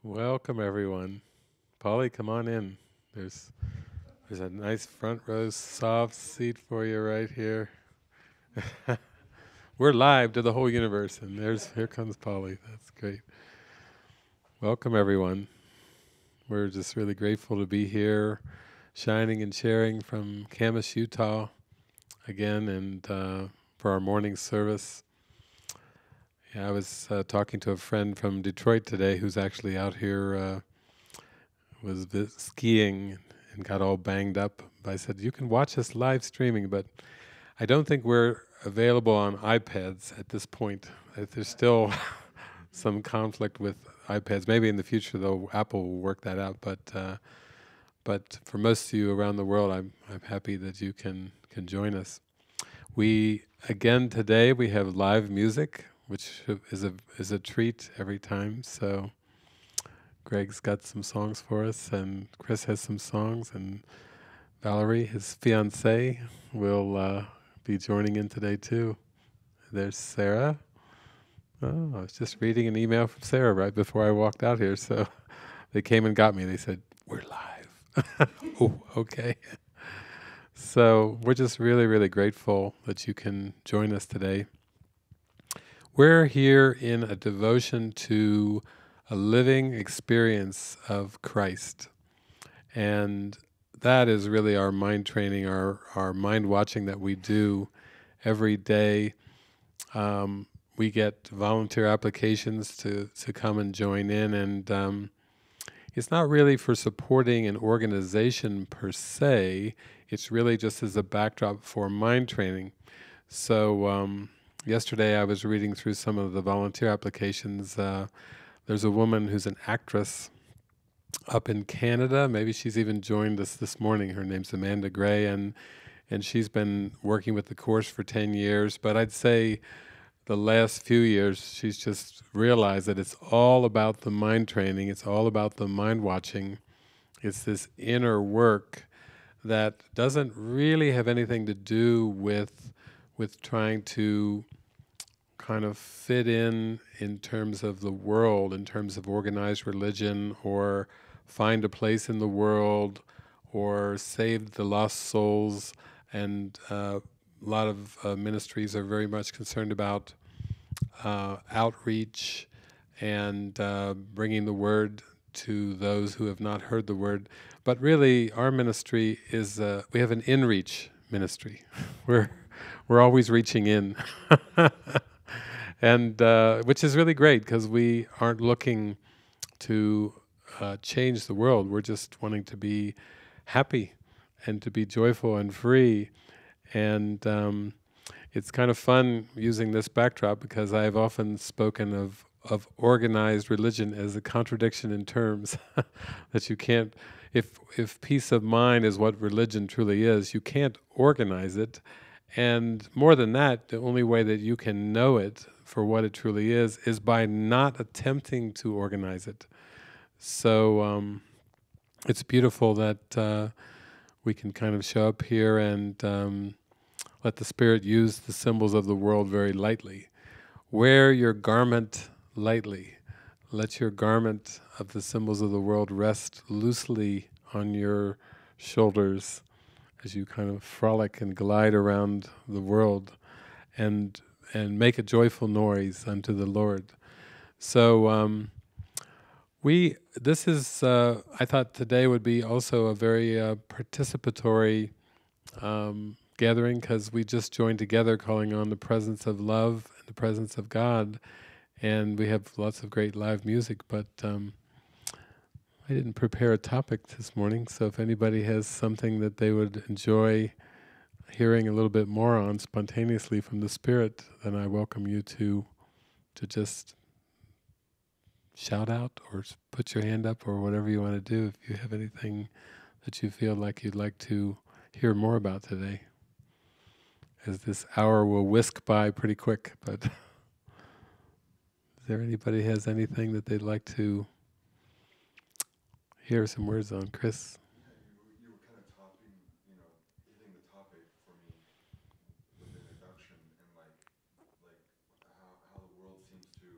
Welcome everyone. Polly, come on in. There's there's a nice front row soft seat for you right here. We're live to the whole universe, and here comes Polly. That's great. Welcome everyone. We're just really grateful to be here, shining and sharing from Camas, Utah, again, and for our morning service. Yeah, I was talking to a friend from Detroit today who's actually out here. Was skiing and got all banged up. I said, you can watch us live streaming, but I don't think we're available on iPads at this point. There's still some conflict with iPads. Maybe in the future, though, Apple will work that out. But for most of you around the world, I'm happy that you can join us. We again today we have live music, which is a treat every time. So Greg's got some songs for us, and Chris has some songs, and Valerie, his fiancée, will be joining in today too. There's Sarah. Oh, I was just reading an email from Sarah right before I walked out here, so they came and got me. They said, we're live. Oh, okay. So we're just really, really grateful that you can join us today. We're here in a devotion to a living experience of Christ. And that is really our mind training, our mind watching that we do every day. We get volunteer applications to come and join in, and it's not really for supporting an organization per se. It's really just as a backdrop for mind training. So yesterday I was reading through some of the volunteer applications. There's a woman who's an actress up in Canada. Maybe she's even joined us this morning. Her name's Amanda Gray, and she's been working with the course for 10 years. But I'd say the last few years, she's just realized that it's all about the mind training. It's all about the mind watching. It's this inner work that doesn't really have anything to do with trying to kind of fit in terms of the world, in terms of organized religion, or find a place in the world, or save the lost souls. And a lot of ministries are very much concerned about outreach and bringing the word to those who have not heard the word. But really, our ministry is we have an in-reach ministry. we're always reaching in. And which is really great because we aren't looking to change the world. We're just wanting to be happy and to be joyful and free. And it's kind of fun using this backdrop because I've often spoken of organized religion as a contradiction in terms that you can't, if peace of mind is what religion truly is, you can't organize it. And more than that, the only way that you can know it for what it truly is by not attempting to organize it. So it's beautiful that we can kind of show up here and let the Spirit use the symbols of the world very lightly. Wear your garment lightly. Let your garment of the symbols of the world rest loosely on your shoulders as you kind of frolic and glide around the world and make a joyful noise unto the Lord. So this is, I thought today would be also a very participatory gathering because we just joined together calling on the presence of love and the presence of God, and we have lots of great live music, but I didn't prepare a topic this morning, so if anybody has something that they would enjoy hearing a little bit more on spontaneously from the Spirit, then I welcome you to just shout out or put your hand up or whatever you want to do if you have anything that you feel like you'd like to hear more about today, as this hour will whisk by pretty quick. But is there anybody has anything that they'd like to hear some words on? Chris? You were kind of topping, hitting the topic for me with the introduction and like how the world seems to,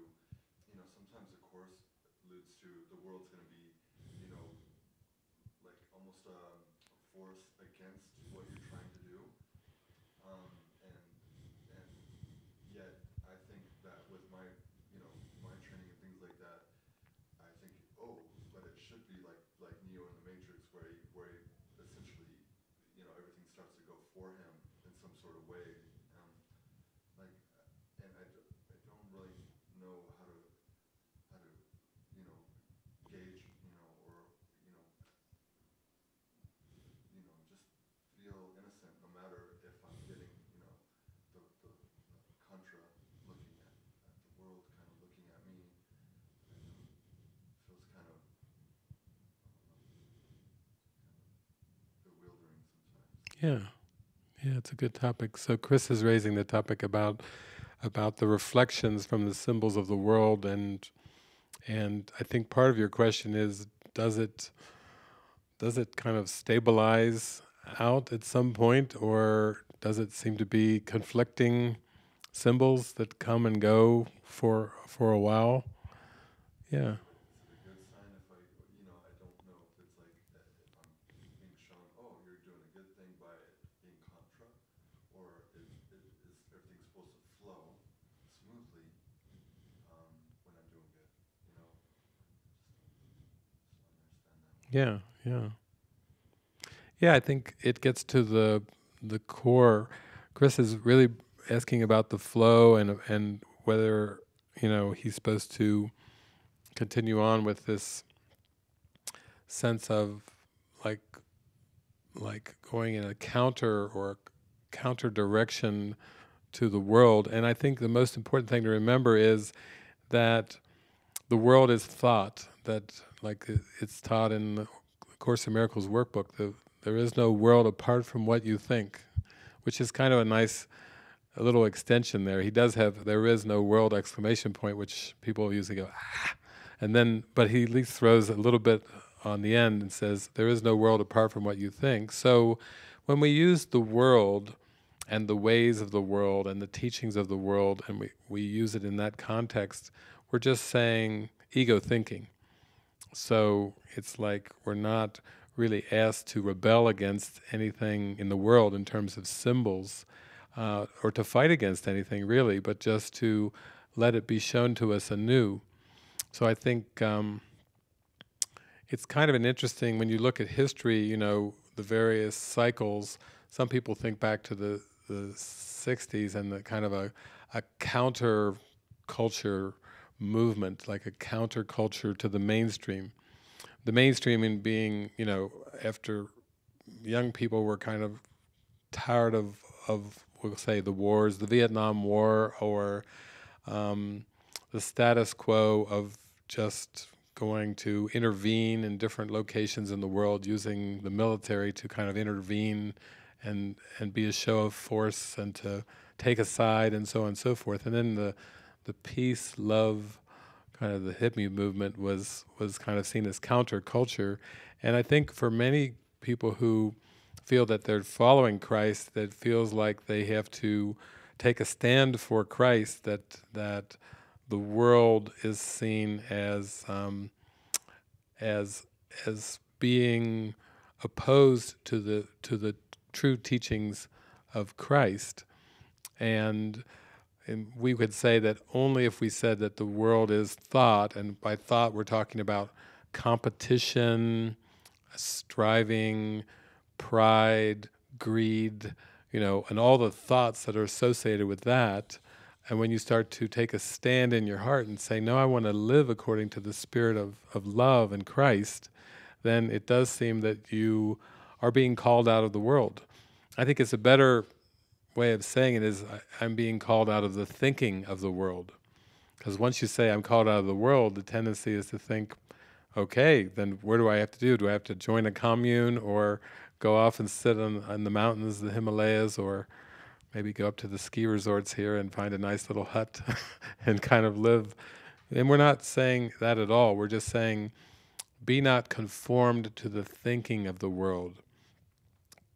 sometimes the course alludes to the world's going to be, you know, like almost a force against what you're trying to do. Um, and and yet I think that with my, you know, my training and things like that, I think, oh, but it should be like Neo in the Matrix, where he essentially, you know, everything starts to go for him in some sort of way. Um, like, and I don't really know how to, you know, gauge, you know, or you know, just feel innocent, no matter if I'm getting, you know, the contra looking at the world, kind of looking at me. Feels kind of, bewildering sometimes. Yeah, yeah, it's a good topic. So Chris is raising the topic about the reflections from the symbols of the world, and I think part of your question is, does it does it kind of stabilize out at some point, or does it seem to be conflicting symbols that come and go for a while? Yeah. Is it a good sign if I, you know, I don't know if it's like, if I'm being shown, oh, you're doing a good thing by it being contra, or is everything supposed to flow smoothly when I'm doing good, you know? Just don't understand that one. Yeah, yeah. Yeah, I think it gets to the core. Chris is really asking about the flow and whether, he's supposed to continue on with this sense of like going in a counter direction to the world. And I think the most important thing to remember is that the world is thought. That, like, it's taught in the Course in Miracles workbook. There is no world apart from what you think, which is kind of a little extension there. He does have "there is no world!" exclamation point, which people usually go ah, and then, but he at least throws a little bit on the end and says there is no world apart from what you think. So when we use the world and the ways of the world and the teachings of the world, and we use it in that context, we're just saying ego thinking. So it's like we're not really asked to rebel against anything in the world in terms of symbols, or to fight against anything really, but just to let it be shown to us anew. So I think it's kind of an interesting, when you look at history, the various cycles. Some people think back to the 60s and the kind of a counter culture movement, like a counter culture to the mainstream. The mainstream in being, after young people were kind of tired of we'll say the wars, the Vietnam War, or the status quo of just going to intervene in different locations in the world, using the military to kind of intervene and be a show of force and to take a side and so on and so forth. And then the peace, love, kind of the hippie movement was kind of seen as counterculture. And I think for many people who feel that they're following Christ, that feels like they have to take a stand for Christ, that the world is seen as being opposed to the true teachings of Christ. And we could say that only if we said that the world is thought, and by thought we're talking about competition, striving, pride, greed, and all the thoughts that are associated with that. And when you start to take a stand in your heart and say, no, I want to live according to the spirit of love and Christ, then it does seem that you are being called out of the world. I think it's a better way of saying it is, I'm being called out of the thinking of the world. Because once you say I'm called out of the world, the tendency is to think, okay, then what do I have to do? Do I have to join a commune, or go off and sit on the mountains, the Himalayas, or maybe go up to the ski resorts here and find a nice little hut and kind of live? And we're not saying that at all. We're just saying, be not conformed to the thinking of the world.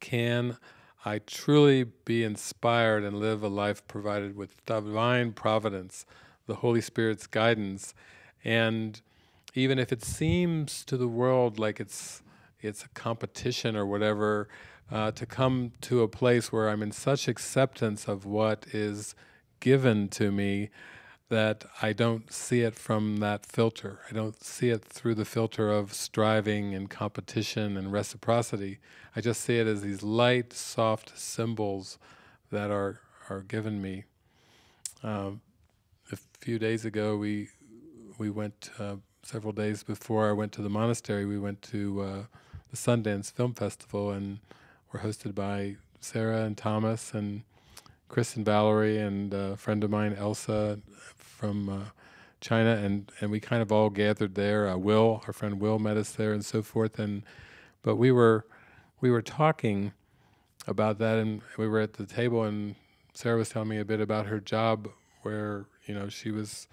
Can I truly be inspired and live a life provided with divine providence, the Holy Spirit's guidance? And even if it seems to the world like it's a competition or whatever, to come to a place where I'm in such acceptance of what is given to me that I don't see it from that filter. I don't see it through the filter of striving and competition and reciprocity. I just see it as these light, soft symbols that are given me. A few days ago, we went, several days before I went to the monastery, we went to the Sundance Film Festival, and were hosted by Sarah and Thomas and Chris and Valerie and a friend of mine, Elsa, from China, and we kind of all gathered there. Will, our friend Will, met us there, and so forth. But we were talking about that, and we were at the table, and Sarah was telling me a bit about her job, where she was.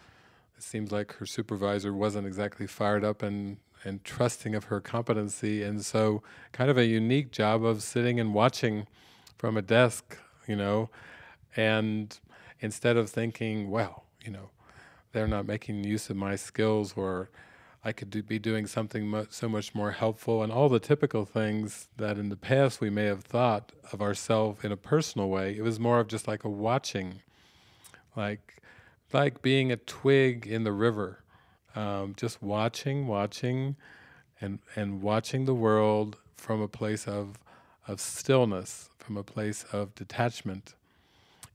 It seems like her supervisor wasn't exactly fired up and trusting of her competency, and so kind of a unique job of sitting and watching from a desk, and instead of thinking, well, they're not making use of my skills, or I could be doing something so much more helpful, and all the typical things that in the past we may have thought of ourselves in a personal way. It was more of just like a watching, like being a twig in the river, just watching, and watching the world from a place of stillness, from a place of detachment.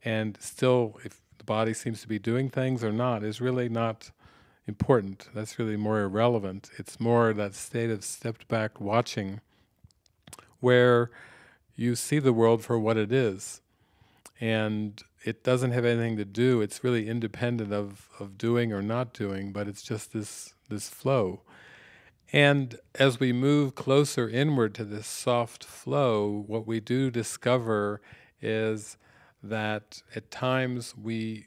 And still, if the body seems to be doing things or not, is really not important. That's really more irrelevant. It's more that state of stepped back watching, where you see the world for what it is. And it doesn't have anything to do, it's really independent of doing or not doing, but it's just this flow. And as we move closer inward to this soft flow, what we do discover is that at times we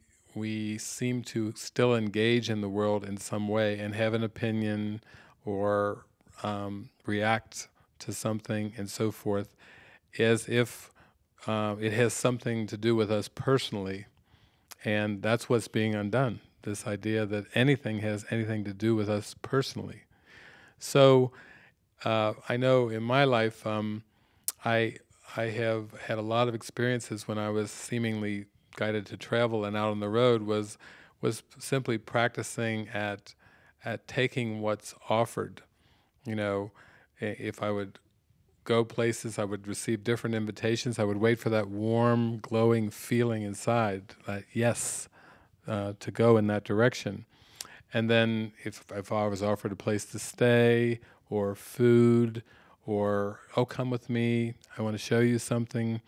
seem to still engage in the world in some way and have an opinion, or react to something and so forth, as if it has something to do with us personally. And that's what's being undone, this idea that anything has anything to do with us personally. So I know in my life, I have had a lot of experiences when I was seemingly guided to travel and out on the road, was simply practicing at taking what's offered. If I would go places, I would receive different invitations. I would wait for that warm, glowing feeling inside, that yes, to go in that direction. And then if I was offered a place to stay, or food, or, oh, come with me, I want to show you something,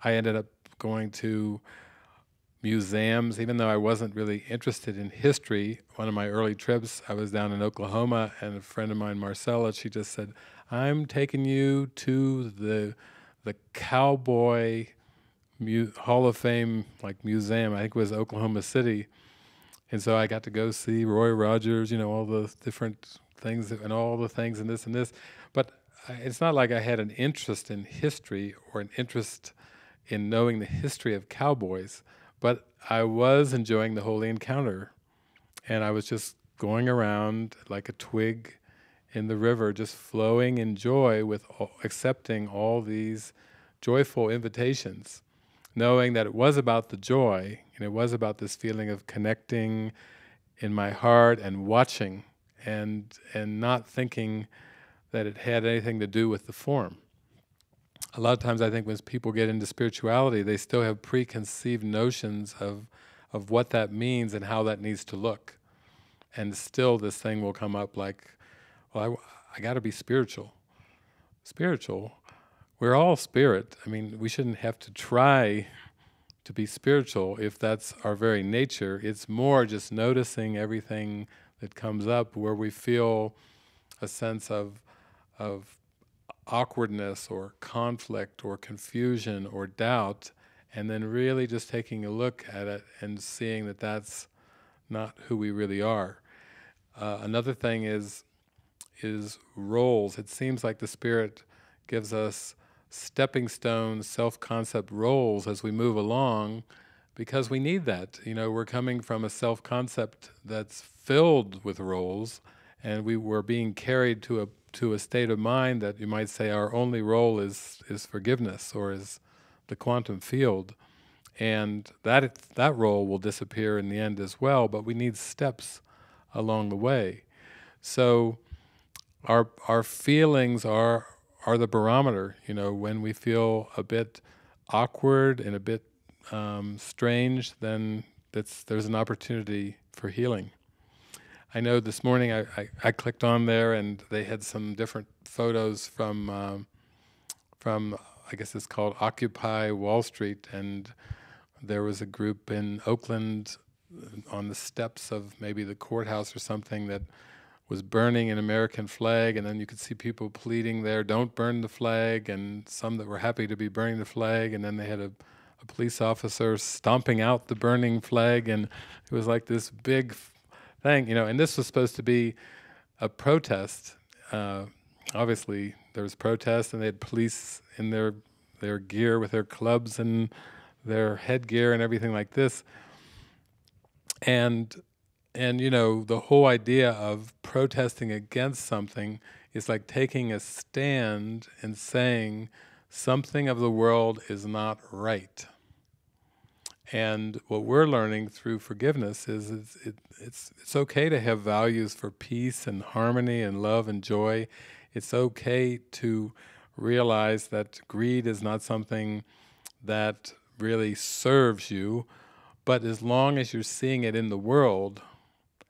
I ended up going to museums, even though I wasn't really interested in history. One of my early trips, I was down in Oklahoma, and a friend of mine, Marcella, she just said, I'm taking you to the Cowboy Hall of Fame museum. I think it was Oklahoma City. And so I got to go see Roy Rogers, all the different things and all the things and this and this. But it's not like I had an interest in history or an interest in knowing the history of cowboys, but I was enjoying the holy encounter. And I was just going around like a twig in the river, just flowing in joy with accepting all these joyful invitations, knowing that it was about the joy, and it was about this feeling of connecting in my heart and watching, and not thinking that it had anything to do with the form. A lot of times I think when people get into spirituality, they still have preconceived notions of what that means and how that needs to look. And still this thing will come up like, well, I got to be spiritual. Spiritual? We're all spirit. I mean, we shouldn't have to try to be spiritual if that's our very nature. It's more just noticing everything that comes up where we feel a sense of awkwardness or conflict or confusion or doubt, and then really just taking a look at it and seeing that that's not who we really are. Another thing is roles. It seems like the Spirit gives us stepping stones, self-concept roles as we move along, because we need that. We're coming from a self-concept that's filled with roles, and we were being carried to a state of mind that you might say our only role is forgiveness, or is the quantum field, and that role will disappear in the end as well. But we need steps along the way. So our feelings are the barometer. When we feel a bit awkward and a bit strange, then there's an opportunity for healing. I know this morning I clicked on there and they had some different photos from I guess it's called Occupy Wall Street, and there was a group in Oakland on the steps of maybe the courthouse or something that was burning an American flag, and then you could see people pleading there, don't burn the flag, and some that were happy to be burning the flag, and then they had a police officer stomping out the burning flag, and it was like this big thing, and this was supposed to be a protest. Obviously, there was protest, and they had police in their gear with their clubs and their headgear and everything like this. And the whole idea of protesting against something is like taking a stand and saying something of the world is not right. And what we're learning through forgiveness is it's okay to have values for peace and harmony and love and joy. It's okay to realize that greed is not something that really serves you, but as long as you're seeing it in the world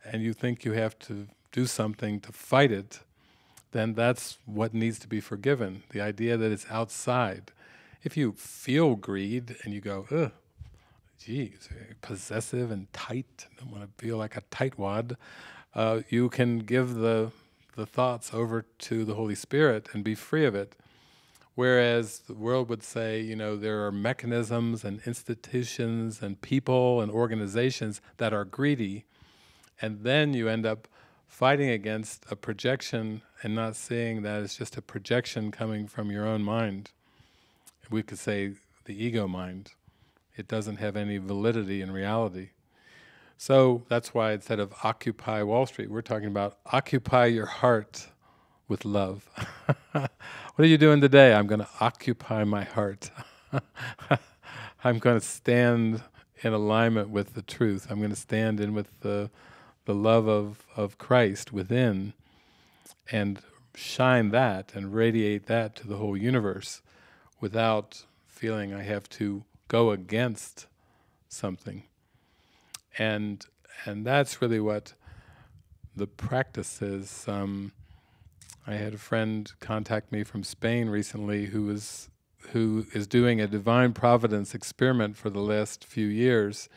and you think you have to do something to fight it, then that's what needs to be forgiven, the idea that it's outside. If you feel greed and you go, ugh, geez, possessive and tight, I want to feel like a tightwad, you can give the thoughts over to the Holy Spirit and be free of it. Whereas the world would say, there are mechanisms and institutions and people and organizations that are greedy, and then you end up fighting against a projection and not seeing that it's just a projection coming from your own mind. We could say the ego mind. It doesn't have any validity in reality. So that's why instead of Occupy Wall Street, we're talking about occupy your heart with love. What are you doing today? I'm going to occupy my heart. I'm going to stand in alignment with the truth. I'm going to stand in with the love of Christ within and shine that and radiate that to the whole universe without feeling I have to go against something. And that's really what the practice is. I had a friend contact me from Spain recently who is doing a divine providence experiment for the last few years,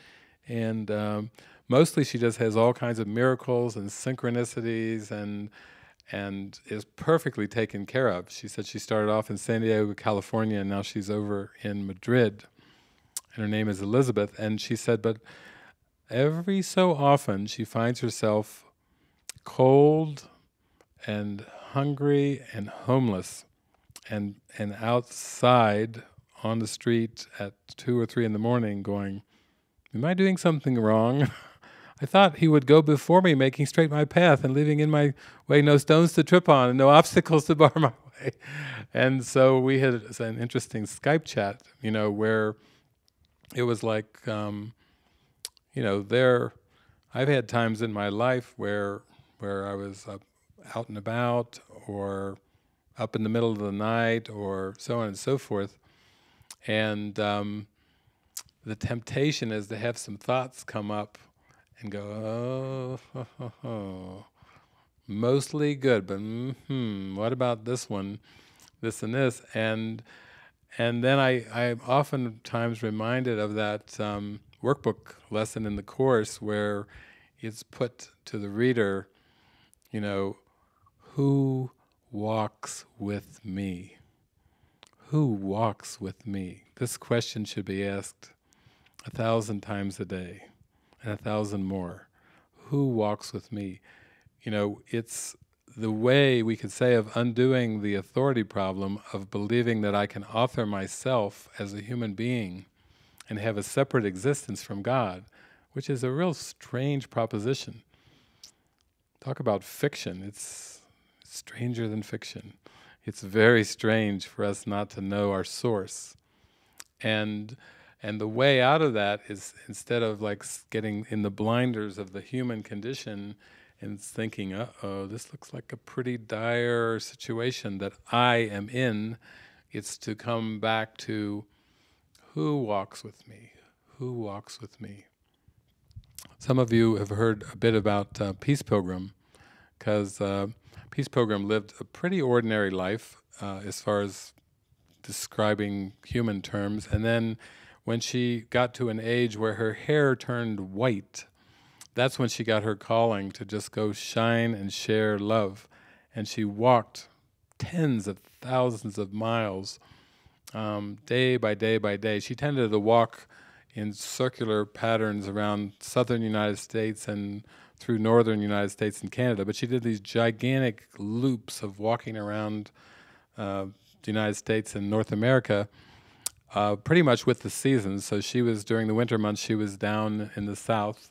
and mostly she just has all kinds of miracles and synchronicities and is perfectly taken care of. She said she started off in San Diego, California, and now she's over in Madrid, and her name is Elizabeth. And she said, but every so often she finds herself cold and hungry and homeless and outside on the street at 2 or 3 in the morning going, am I doing something wrong? I thought he would go before me, making straight my path and leaving in my way no stones to trip on and no obstacles to bar my way. And so we had an interesting Skype chat, where it was like, I've had times in my life where I was out and about or up in the middle of the night or so on and so forth, and the temptation is to have some thoughts come up and go, oh, mostly good, but what about this one, this and this, and then I'm oftentimes reminded of that workbook lesson in the Course where it's put to the reader, who walks with me? Who walks with me? This question should be asked 1,000 times a day and 1,000 more. Who walks with me? It's the way, we could say, of undoing the authority problem of believing that I can author myself as a human being and have a separate existence from God, which is a real strange proposition. talk about fiction. It's stranger than fiction. It's very strange for us not to know our source. And the way out of that is, instead of like getting in the blinders of the human condition and thinking, uh-oh, this looks like a pretty dire situation that I am in, it's to come back to who walks with me? Who walks with me? Some of you have heard a bit about Peace Pilgrim, because Peace Pilgrim lived a pretty ordinary life as far as describing human terms, and then when she got to an age where her hair turned white, that's when she got her calling to just go shine and share love. And she walked tens of thousands of miles, day by day by day. She tended to walk in circular patterns around southern United States and through northern United States and Canada, but she did these gigantic loops of walking around the United States and North America, pretty much with the seasons. So she was, during the winter months, she was down in the south,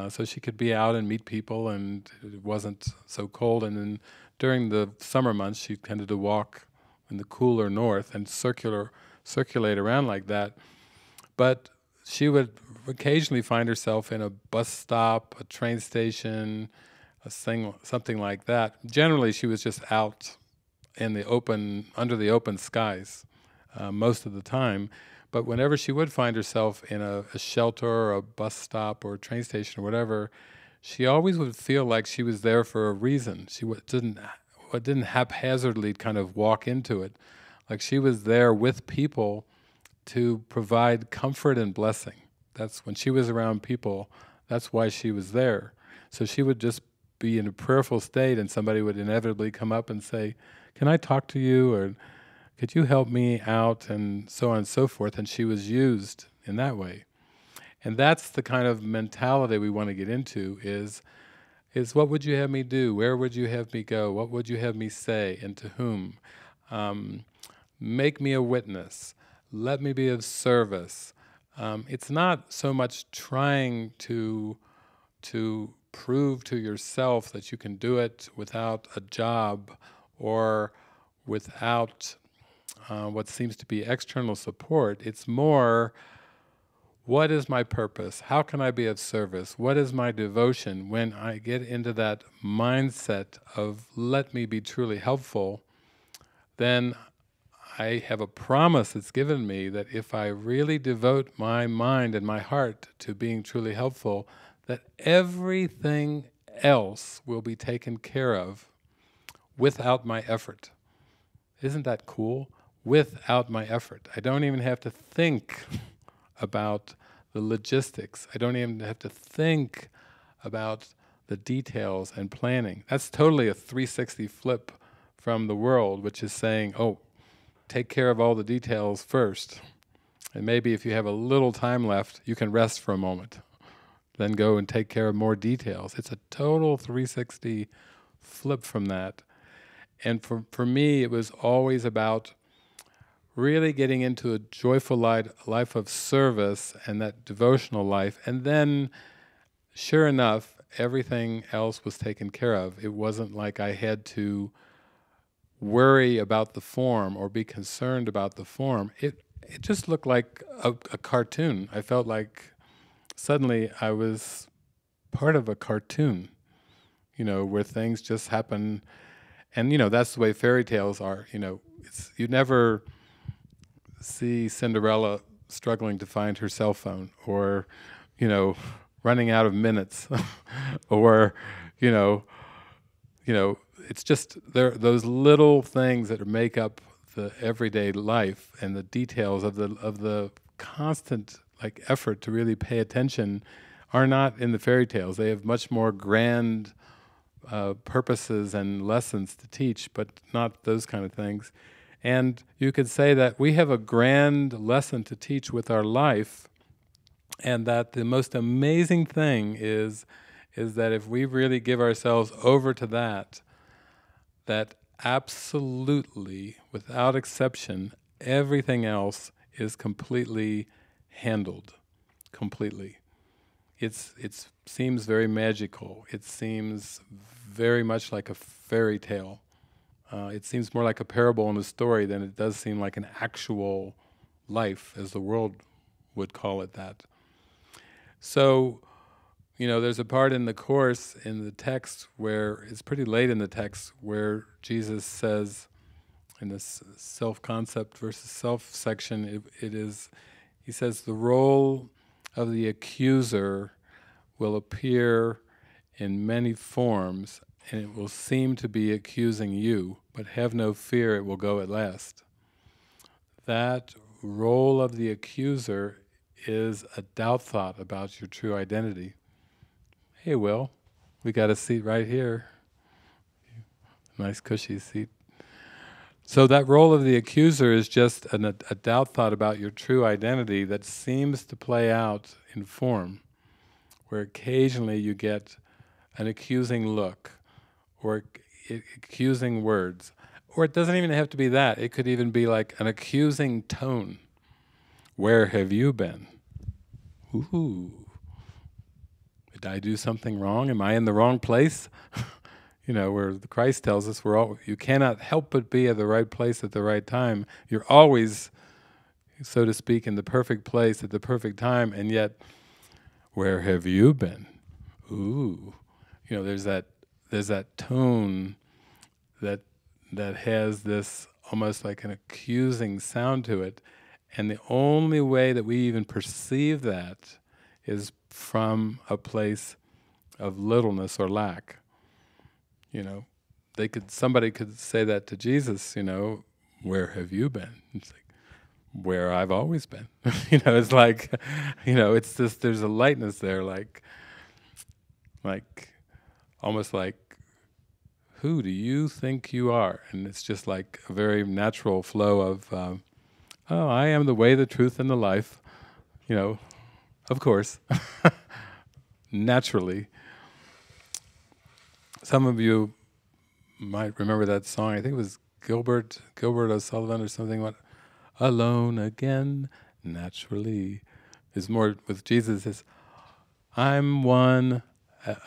so she could be out and meet people, and it wasn't so cold. And then during the summer months, she tended to walk in the cooler north and circulate around like that. But she would occasionally find herself in a bus stop, a train station, something like that. Generally, she was just out in the open, under the open skies, most of the time. But whenever she would find herself in a shelter or a bus stop or a train station or whatever, she always would feel like she was there for a reason. She didn't haphazardly kind of walk into it. Like she was there with people to provide comfort and blessing. That's when she was around people, that's why she was there. So she would just be in a prayerful state, and somebody would inevitably come up and say, "Can I talk to you?" or "Could you help me out?" and so on and so forth. And she was used in that way. And that's the kind of mentality we want to get into, is what would you have me do? Where would you have me go? What would you have me say? And to whom? Make me a witness. Let me be of service. It's not so much trying to prove to yourself that you can do it without a job or without what seems to be external support. It's more, what is my purpose? How can I be of service? What is my devotion? When I get into that mindset of let me be truly helpful, then I have a promise that's given me that if I really devote my mind and my heart to being truly helpful, that everything else will be taken care of without my effort. Isn't that cool? Without my effort. I don't even have to think about the logistics. I don't even have to think about the details and planning. That's totally a 360 flip from the world, which is saying, oh, take care of all the details first. And maybe if you have a little time left, you can rest for a moment. Then go and take care of more details. It's a total 360 flip from that. And for me, it was always about really getting into a joyful life of service and that devotional life. And then, sure enough, everything else was taken care of. It wasn't like I had to worry about the form or be concerned about the form. It just looked like a cartoon. I felt like suddenly I was part of a cartoon, where things just happen. And that's the way fairy tales are. You never see Cinderella struggling to find her cell phone, or running out of minutes, or it's just those little things that make up the everyday life, and the details of the constant effort to really pay attention are not in the fairy tales. They have much more grand purposes and lessons to teach, but not those kind of things. And you could say that we have a grand lesson to teach with our life, and that the most amazing thing is that if we really give ourselves over to that absolutely, without exception, everything else is completely handled, completely. it seems very magical. It seems very much like a fairy tale. It seems more like a parable and a story than it does seem like an actual life, as the world would call it that. So, there's a part in the Course, in the text, where it's pretty late in the text, where Jesus says, in this self-concept versus self section, he says, the role of the accuser will appear in many forms, and it will seem to be accusing you, but have no fear, it will go at last. That role of the accuser is a doubt thought about your true identity. Hey, Will, we got a seat right here. Nice cushy seat. So that role of the accuser is just a doubt thought about your true identity that seems to play out in form, where occasionally you get an accusing look, or accusing words. Or it doesn't even have to be that. It could even be like an accusing tone. Where have you been? Ooh. Did I do something wrong? Am I in the wrong place? Where the Christ tells us you cannot help but be at the right place at the right time. You're always, so to speak, in the perfect place at the perfect time, and yet, where have you been? Ooh. There's that tone that has this almost like an accusing sound to it, and the only way that we even perceive that is from a place of littleness or lack. Somebody could say that to Jesus, where have you been? It's like, where I've always been. It's like, it's just, there's a lightness there, like almost like, who do you think you are? And it's just like a very natural flow of, oh, I am the way, the truth, and the life, of course, naturally. Some of you might remember that song. I think it was Gilbert O'Sullivan or something. What, alone again, naturally, is more with Jesus. Is I'm one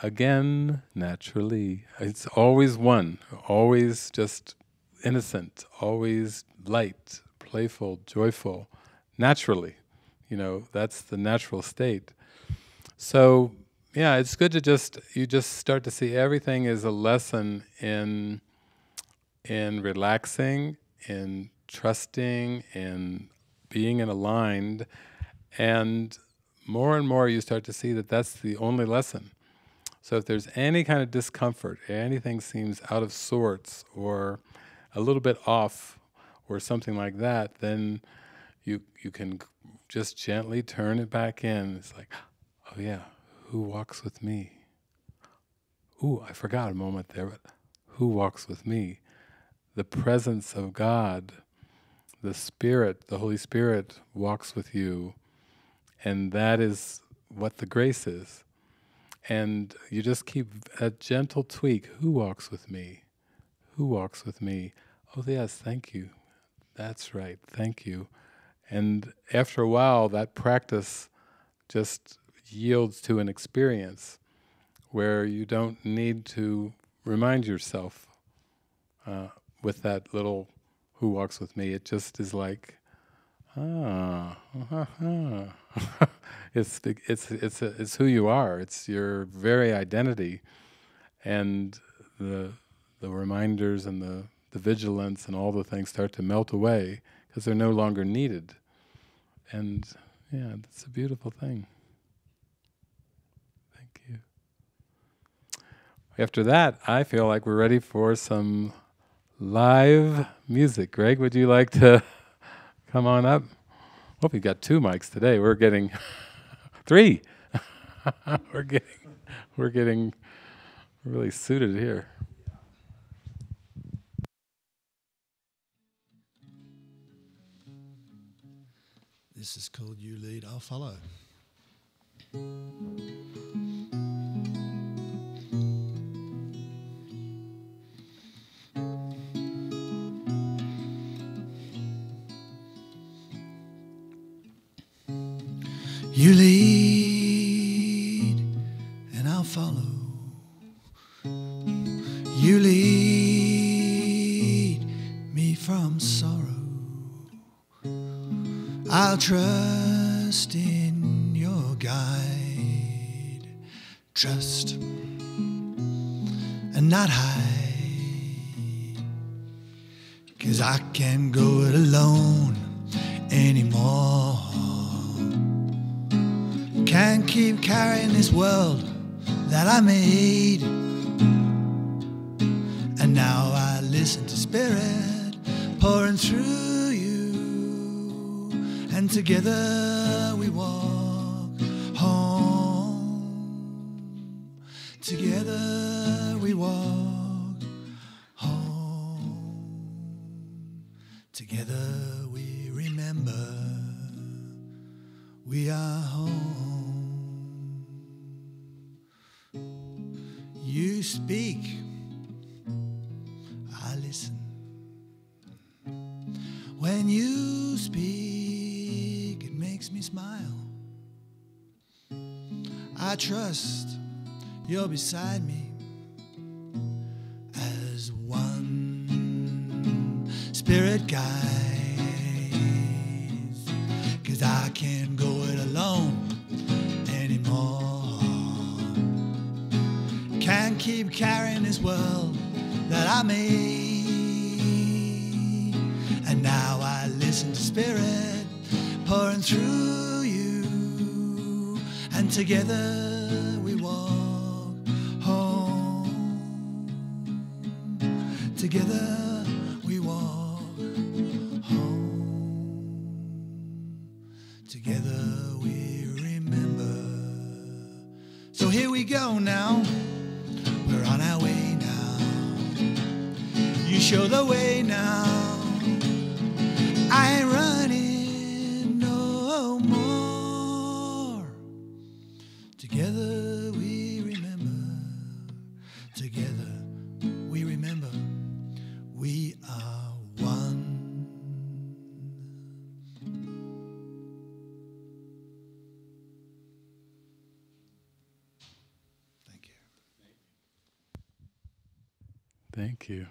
again, naturally. It's always one, always just innocent, always light, playful, joyful, naturally. That's the natural state. So, yeah, it's good to you just start to see everything is a lesson in relaxing, in trusting, in being aligned, and more you start to see that that's the only lesson. So if there's any kind of discomfort, anything seems out of sorts or a little bit off or something like that, then you can just gently turn it back in. It's like, oh yeah, who walks with me? Ooh, I forgot a moment there, but who walks with me? The presence of God, the Spirit, the Holy Spirit walks with you, and that is what the grace is. And you just keep a gentle tweak. Who walks with me? Who walks with me? Oh yes, thank you. That's right, thank you. And after a while, that practice just yields to an experience where you don't need to remind yourself with that little who walks with me. It just is like, it's who you are. It's your very identity, and the reminders and the vigilance and all the things start to melt away because they're no longer needed. And yeah, that's a beautiful thing. Thank you. After that, I feel like we're ready for some live music. Greg, would you like to come on up? Hope we've got 2 mics today. We're getting 3. we're getting really suited here. This is called You Lead, I'll Follow. You lead, from sorrow. I'll trust in your guide. Trust and not hide, 'cause I can't go it alone anymore. Can't keep carrying this world that I made. And now I listen to Spirit pouring through you, and together we walk home. Together we walk home. Together we remember we are home. You speak, I listen. When you speak, it makes me smile. I trust you're beside me as one Spirit guides, 'cause I can't go it alone anymore. Can't keep carrying this world that I made. And now I listen to Spirit pouring through you, and together we walk home. Together we walk home. Together we remember. So here we go now. We're on our way now. You show the way now. I ain't running no more. Together we remember. Together we remember. We are one. Thank you. Thank you.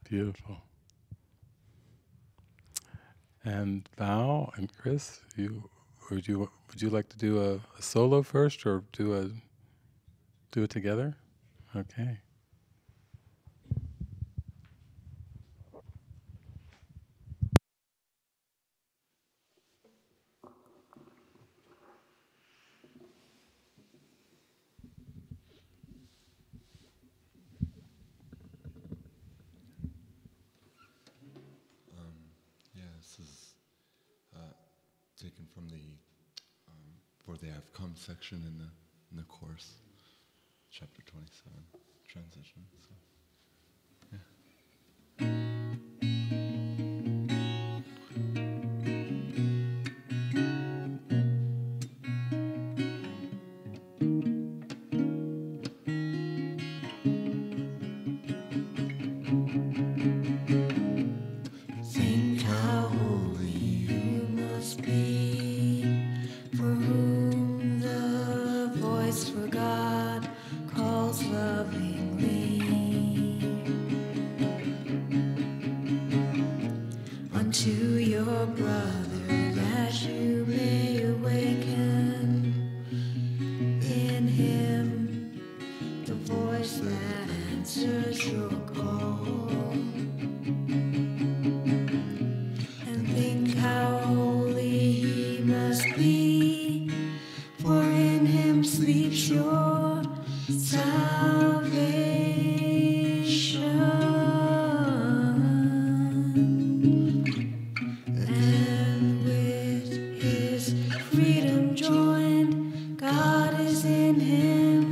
Beautiful. And Val and Chris, would you like to do a solo first, or do it together? Okay. This is taken from the For They Have Come section in the course, chapter 27, transition. So, yeah. Think how holy you must be, for whom the voice for God calls lovingly. Unto your brother that you may awaken in him the voice that answers your call. And think how holy he must be, for in him sleeps your salvation. And with his freedom joined, God is in him.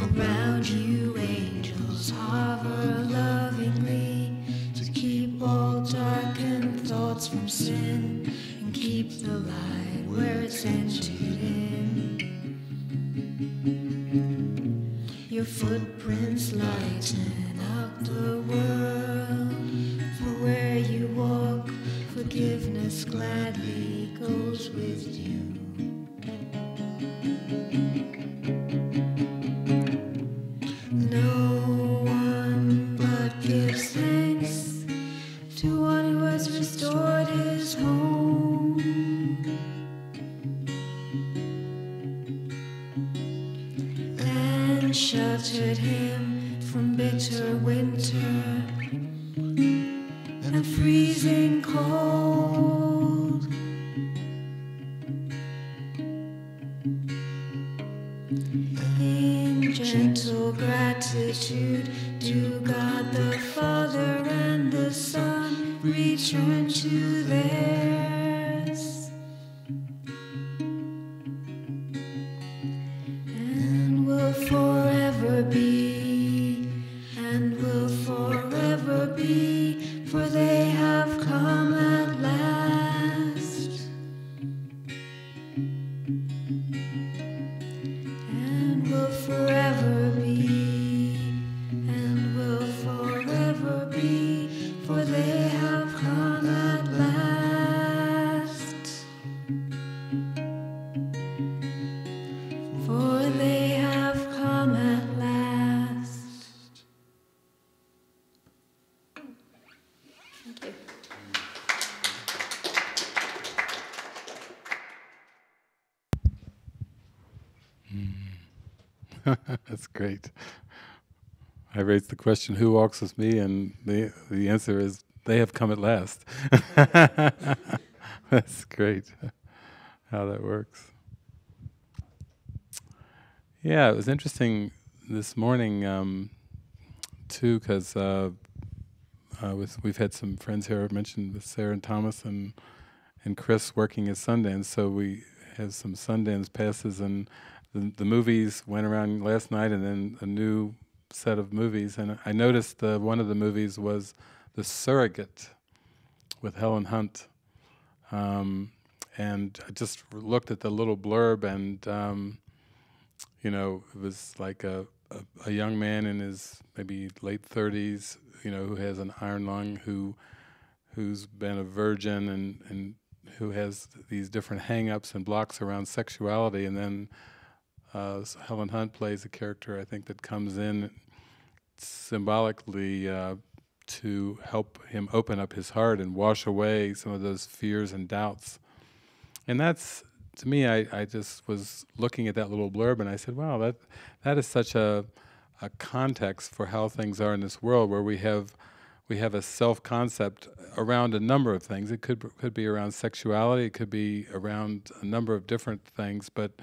Around you angels hover lovingly, to keep all darkened thoughts from sin, and keep the light where it's entered in. Your footprints lighten up the world, for where you walk, forgiveness darkness gladly goes with you. No one but gives thanks to one who has restored his home. And sheltered him from bitter winter and freezing cold. In gentle gratitude do God the Father and the Son return to theirs, and will forever be, and will forever be, for they have come at last, and will forever be, and will forever be, for they have come at last, for they have come at last. Thank you. That's great. I raised the question, who walks with me? And the answer is, they have come at last. That's great, how that works. Yeah, it was interesting this morning, too, because we've had some friends here, I mentioned with Sarah and Thomas and Chris working at Sundance, so we have some Sundance passes, and the movies went around last night, and then a new set of movies, and I noticed one of the movies was The Surrogate with Helen Hunt, and I just looked at the little blurb, and it was like a young man in his maybe late 30s, who has an iron lung, who's been a virgin, and who has these different hang-ups and blocks around sexuality, and then Helen Hunt plays a character, I think, that comes in symbolically to help him open up his heart and wash away some of those fears and doubts. And that's, to me, I just was looking at that little blurb and I said, wow, that is such a context for how things are in this world, where we have a self-concept around a number of things. It could be around sexuality, it could be around a number of different things, but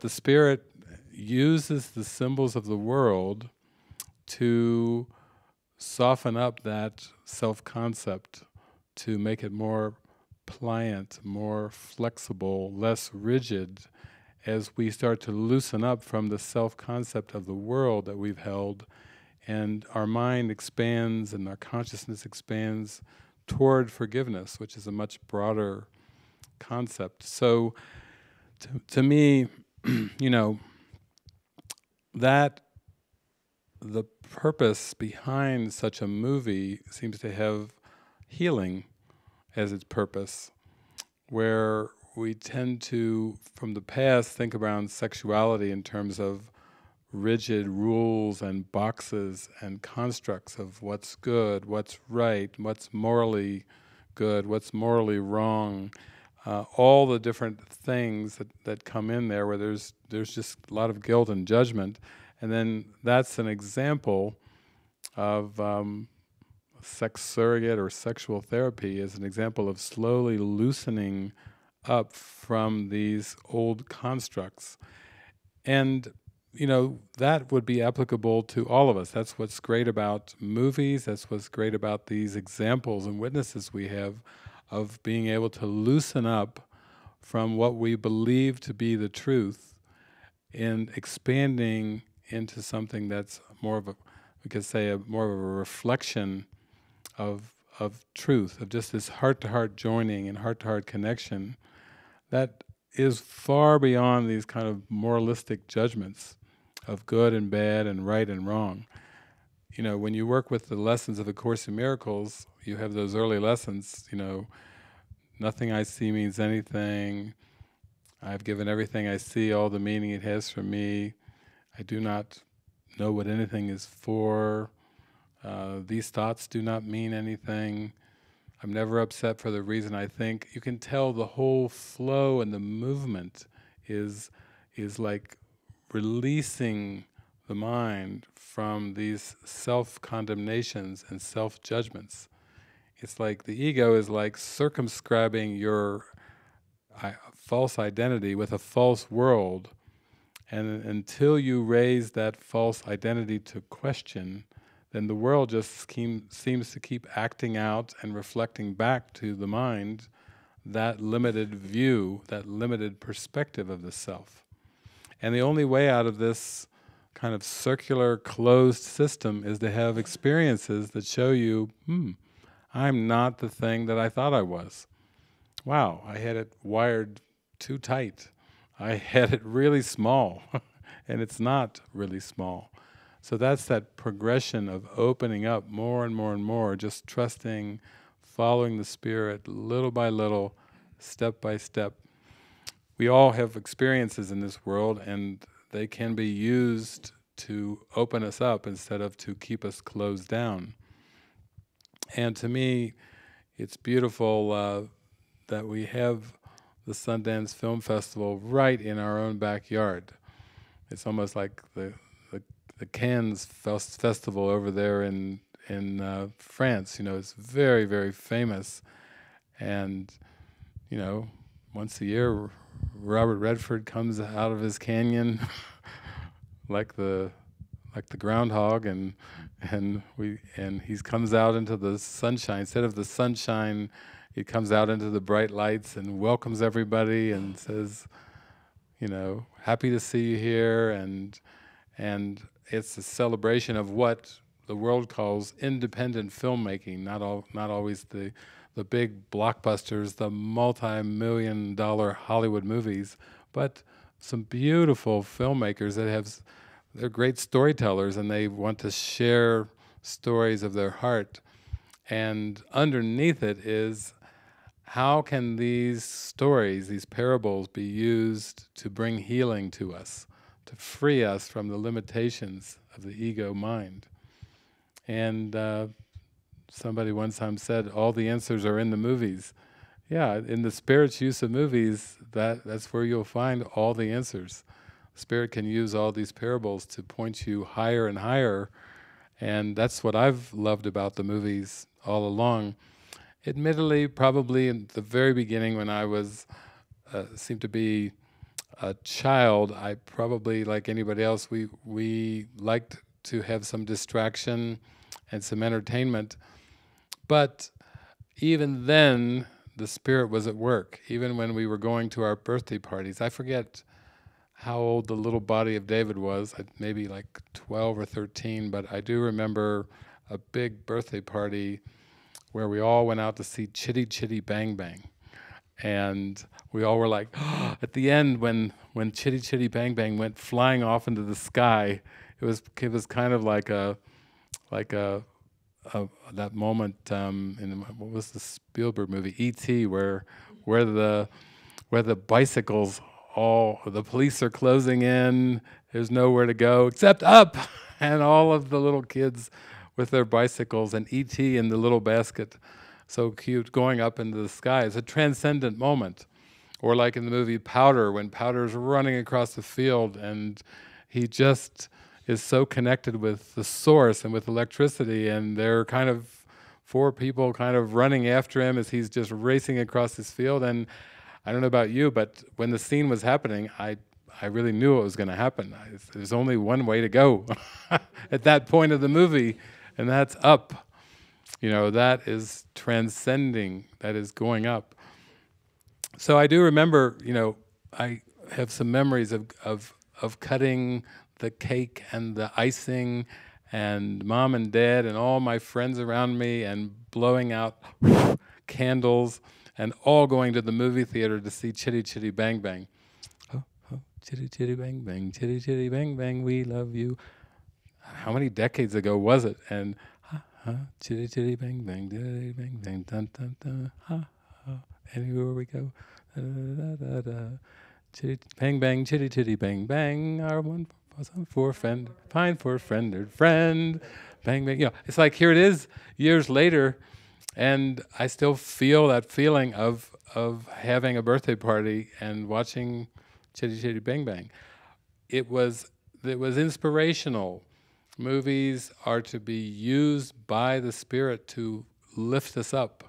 the Spirit uses the symbols of the world to soften up that self-concept, to make it more pliant, more flexible, less rigid, as we start to loosen up from the self-concept of the world that we've held, and our mind expands and our consciousness expands toward forgiveness, which is a much broader concept. So, to me, that the purpose behind such a movie seems to have healing as its purpose, where we tend to, from the past, think around sexuality in terms of rigid rules and boxes and constructs of what's good, what's right, what's morally good, what's morally wrong, all the different things that come in there, where there's just a lot of guilt and judgment. And then that's an example of sex surrogate or sexual therapy as an example of slowly loosening up from these old constructs. And that would be applicable to all of us. That's what's great about movies, that's what's great about these examples and witnesses we have of being able to loosen up from what we believe to be the truth and expanding into something that's more of we could say more of a reflection of truth, of just this heart-to-heart joining and heart-to-heart connection that is far beyond these kind of moralistic judgments of good and bad and right and wrong. When you work with the lessons of A Course in Miracles, you have those early lessons, Nothing I see means anything. I've given everything I see all the meaning it has for me. I do not know what anything is for. These thoughts do not mean anything. I'm never upset for the reason I think. You can tell the whole flow and the movement is like releasing the mind from these self-condemnations and self-judgments. It's like the ego is like circumscribing your false identity with a false world, and until you raise that false identity to question, then the world just seems to keep acting out and reflecting back to the mind that limited view, that limited perspective of the self. And the only way out of this kind of circular, closed system is to have experiences that show you, I'm not the thing that I thought I was. Wow, I had it wired too tight. I had it really small, and it's not really small. So that's that progression of opening up more and more and more, just trusting, following the Spirit little by little, step by step. We all have experiences in this world, and they can be used to open us up instead of to keep us closed down. And to me, it's beautiful that we have the Sundance Film Festival right in our own backyard. It's almost like the Cannes Festival over there in France. You know, it's very, very famous. And, you know, once a year, Robert Redford comes out of his canyon like the groundhog, and he comes out into the sunshine. Instead of the sunshine, he comes out into the bright lights and welcomes everybody and says, you know, happy to see you here, and it's a celebration of what the world calls independent filmmaking, not always the big blockbusters, the multi-million-dollar Hollywood movies, but some beautiful filmmakers that they're great storytellers, and they want to share stories of their heart. And underneath it is, how can these stories, these parables, be used to bring healing to us, to free us from the limitations of the ego mind? And somebody one time said, all the answers are in the movies. Yeah, in the Spirit's use of movies, that's where you'll find all the answers. Spirit can use all these parables to point you higher and higher, and that's what I've loved about the movies all along. Admittedly, probably in the very beginning when I was, seemed to be a child, I probably, like anybody else, we liked to have some distraction and some entertainment. But even then, the Spirit was at work. Even when we were going to our birthday parties, I forget how old the little body of David was, maybe like 12 or 13, but I do remember a big birthday party where we all went out to see Chitty Chitty Bang Bang. And we all were like, oh, at the end when Chitty Chitty Bang Bang went flying off into the sky, it was kind of like that moment in, what was the Spielberg movie, E.T., where the bicycles, all the police are closing in, there's nowhere to go except up, and all of the little kids with their bicycles, and E.T. in the little basket, so cute, going up into the sky. It's a transcendent moment. Or like in the movie Powder, when Powder's running across the field, and he just is so connected with the source and with electricity, and there are kind of 4 people kind of running after him as he's just racing across this field. And I don't know about you, but when the scene was happening, I really knew it was going to happen. There's only one way to go at that point of the movie, and that's up. You know, that is transcending, that is going up. So I do remember, you know, I have some memories of cutting the cake and the icing, and Mom and Dad and all my friends around me, and blowing out candles, and all going to the movie theater to see Chitty Chitty Bang Bang. Oh, oh, Chitty Chitty Bang Bang, Chitty Chitty Bang Bang, we love you. How many decades ago was it? And Chitty Chitty Bang Bang, Chitty Bang Bang, dun dun dun, Anywhere we go. Da-da-da-da-da. Chitty, bang, bang, chitty, chitty, bang, bang. Our one for a friend, fine for a friend, friend. Bang, bang. You know, it's like here it is, years later, and I still feel that feeling of having a birthday party and watching Chitty Chitty Bang Bang. It was inspirational. Movies are to be used by the Spirit to lift us up.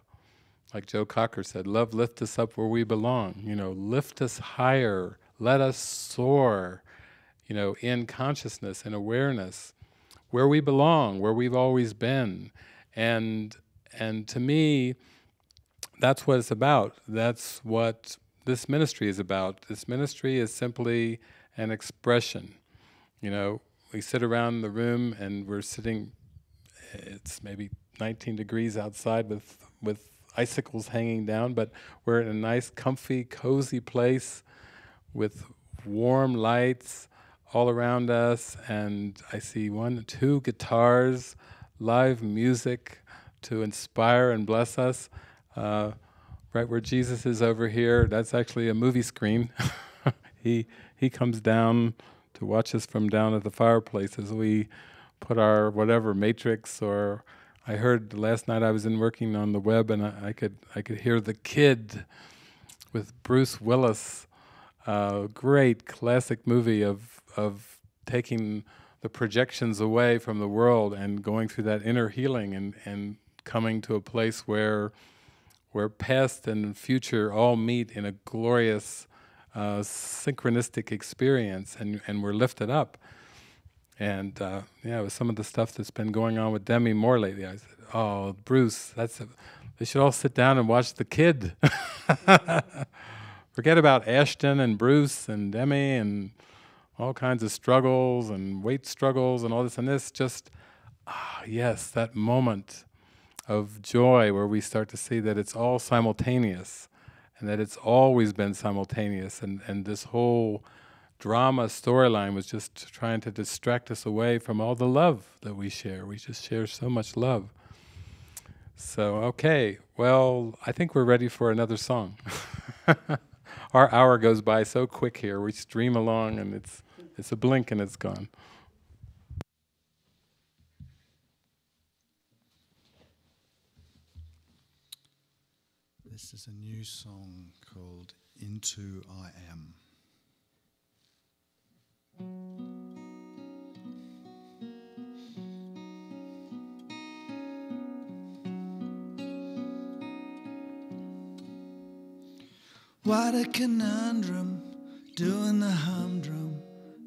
Like Joe Cocker said, love lift us up where we belong. You know, lift us higher. Let us soar, you know, in consciousness and awareness, where we belong, where we've always been. And to me, that's what it's about. That's what this ministry is about. This ministry is simply an expression. You know, we sit around the room and we're sitting, it's maybe 19 degrees outside with icicles hanging down, but we're in a nice, comfy, cozy place with warm lights all around us, and I see 1, 2 guitars, live music to inspire and bless us. Right where Jesus is over here, that's actually a movie screen. He comes down to watch us from down at the fireplace as we put our whatever matrix, or I heard last night I was working on the web and I could hear The Kid with Bruce Willis, great classic movie of taking the projections away from the world and going through that inner healing and coming to a place where past and future all meet in a glorious synchronistic experience, and we're lifted up. And yeah, it was some of the stuff that's been going on with Demi Moore lately. I said, "Oh, Bruce, they should all sit down and watch The Kid." Forget about Ashton and Bruce and Demi and all kinds of struggles and weight struggles and all this and this. Just, yes, that moment of joy where we start to see that it's all simultaneous and that it's always been simultaneous. And this whole drama storyline was just trying to distract us away from all the love that we share. We just share so much love. So, okay, well, I think we're ready for another song. Our hour goes by so quick here. We stream along and it's a blink and it's gone. This is a new song called Into I Am. What a conundrum, doing the humdrum,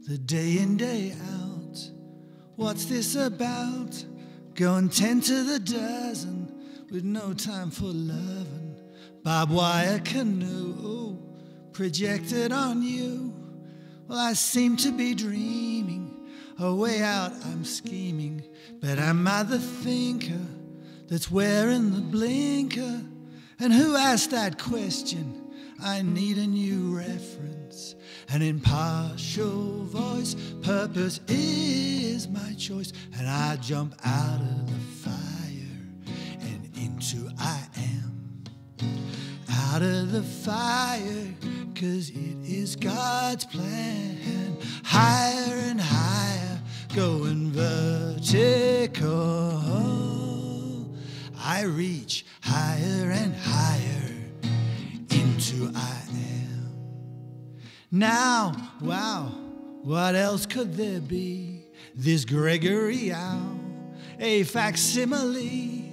the day in, day out. What's this about? Going 10 to the dozen, with no time for loving. Barbed wire canoe, projected on you. Well, I seem to be dreaming, a way out I'm scheming, but am I the thinker that's wearing the blinker? And who asked that question? I need a new reference, an impartial voice. Purpose is my choice, and I jump out of the fire and into I am. Out of the fire, 'cause it is God's plan. Higher and higher, going vertical. I reach higher and higher into I am. Now, wow, what else could there be? This Gregory owl, a facsimile.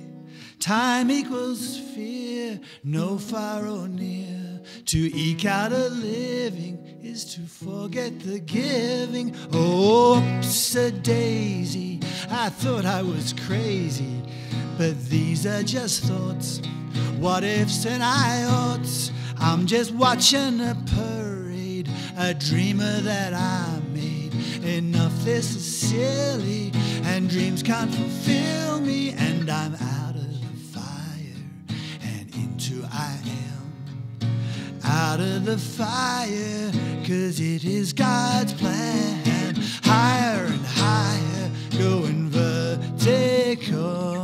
Time equals fear, no far or near. To eke out a living is to forget the giving. Oops, a daisy, I thought I was crazy, but these are just thoughts, what ifs and I oughts. I'm just watching a parade, a dreamer that I made. Enough, this is silly, and dreams can't fulfill me, and I'm out of the fire and into I am. Out of the fire, 'cause it is God's plan. Higher and higher, going vertical.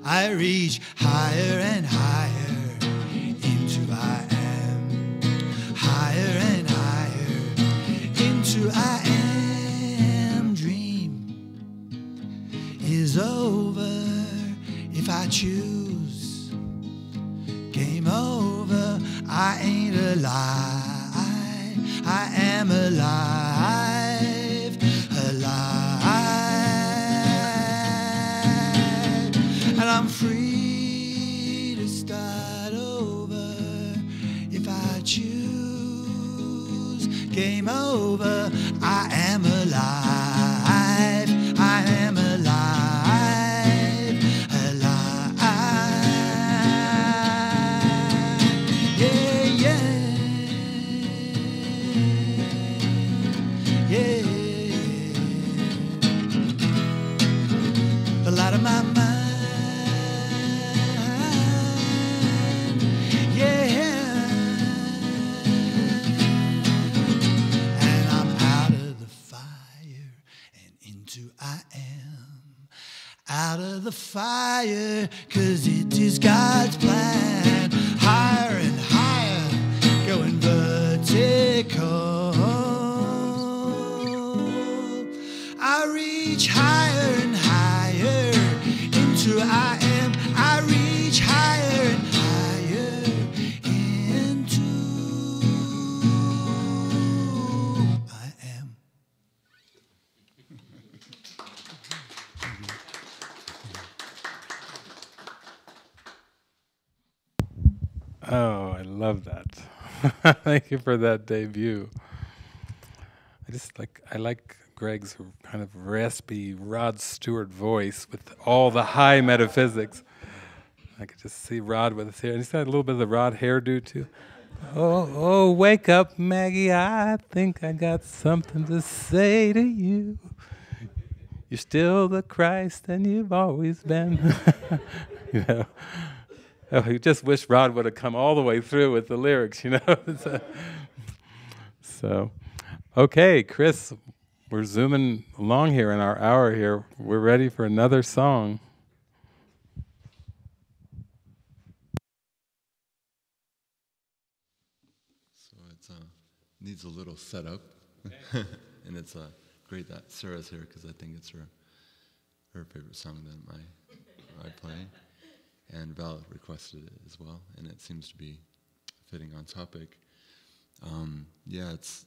I reach higher and higher I ain't alive, I am alive, alive. And I'm free to start over if I choose. Game over, I am alive, I am alive, alive. Yeah, yeah, yeah. The light of my mind, yeah. And I'm out of the fire and into I am. Out of the fire, 'cause it is God's plan. Higher and higher, going vertical. I reach higher and higher into I am. I reach higher and higher into I am. Oh, I love that. Thank you for that debut. I like Greg's kind of raspy Rod Stewart voice with all the high metaphysics. I could just see Rod with his hair. And he's got a little bit of the Rod hairdo too. Oh, wake up, Maggie. I think I got something to say to you. You're still the Christ and you've always been. You know. Oh, you just wish Rod would have come all the way through with the lyrics, you know. So, okay, Chris, we're zooming along here in our hour here. We're ready for another song. So it needs a little setup, and it's great that Sarah's here because I think it's her favorite song that I play, and Val requested it as well, and it seems to be fitting on topic. Yeah, it's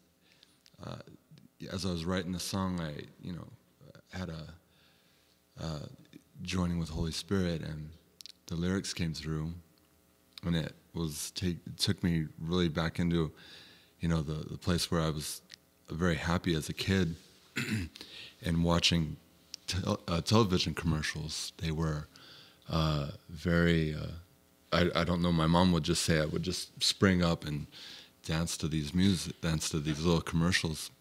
as I was writing the song, I had a joining with Holy Spirit, and the lyrics came through, and it took me really back into the place where I was very happy as a kid and watching television commercials. They were very I don't know, my mom would just say I would just spring up and dance to these little commercials,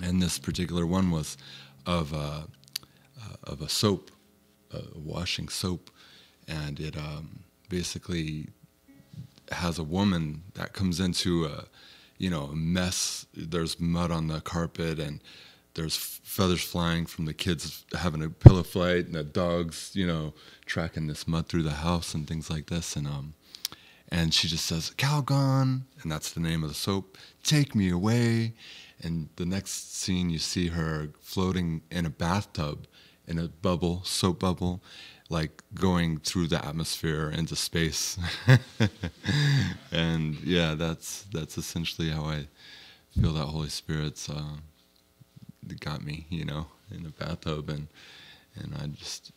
and this particular one was of a soap, a washing soap, and it basically has a woman that comes into a mess. There's mud on the carpet, and there's feathers flying from the kids having a pillow fight, and the dogs, tracking this mud through the house and things like this. And she just says, "Calgon," and that's the name of the soap. "Take me away." And the next scene, you see her floating in a bathtub, in a bubble, soap bubble, like going through the atmosphere into space. And yeah, that's essentially how I feel that Holy Spirit's got me, in a bathtub, and I just,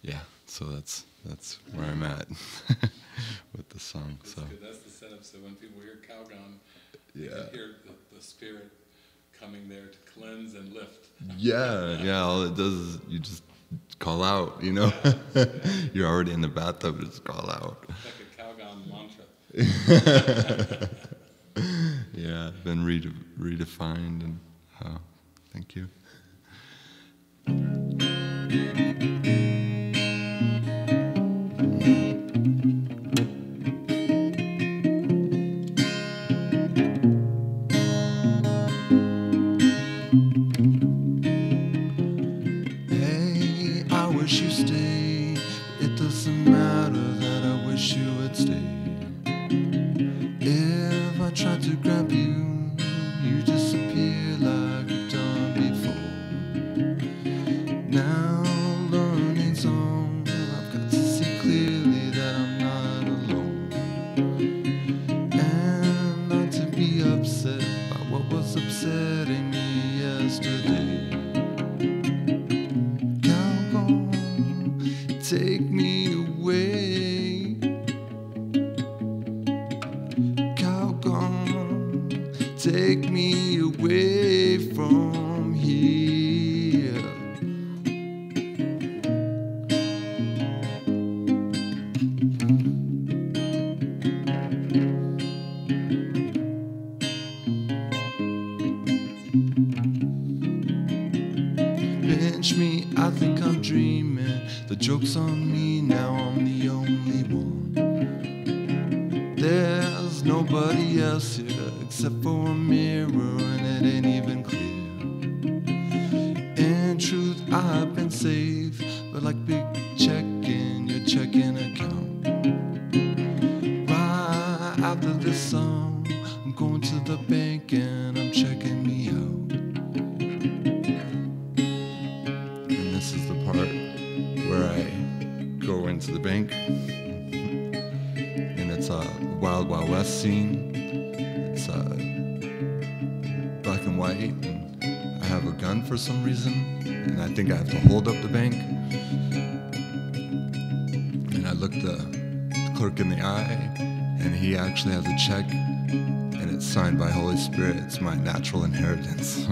so that's where I'm at with the song. That's so good. That's the setup. So when people hear Calgon, they can hear the Spirit coming there to cleanse and lift. All it does is you just call out, You're already in the bathtub, just call out. It's like a Calgon mantra. Yeah, been redefined, and thank you. Hey, I wish you stayed. It doesn't matter that I wish you would stay. If I tried to grab you, you disappear like you've done before. Now learn take me away from here. Pinch me, I think I'm dreaming. The joke's on me, now I'm the only one. There's nobody else here except for a mirror, and it ain't even clear. In truth, I've been saved, but like big check-in, your checking account. Right after this song, I'm going to the bank and I'm checking me out. And this is the part where I go into the bank, and it's a Wild Wild West scene. It's black and white, and I have a gun for some reason, and I think I have to hold up the bank. And I look the clerk in the eye, and he actually has a check, and it's signed by Holy Spirit. It's my natural inheritance.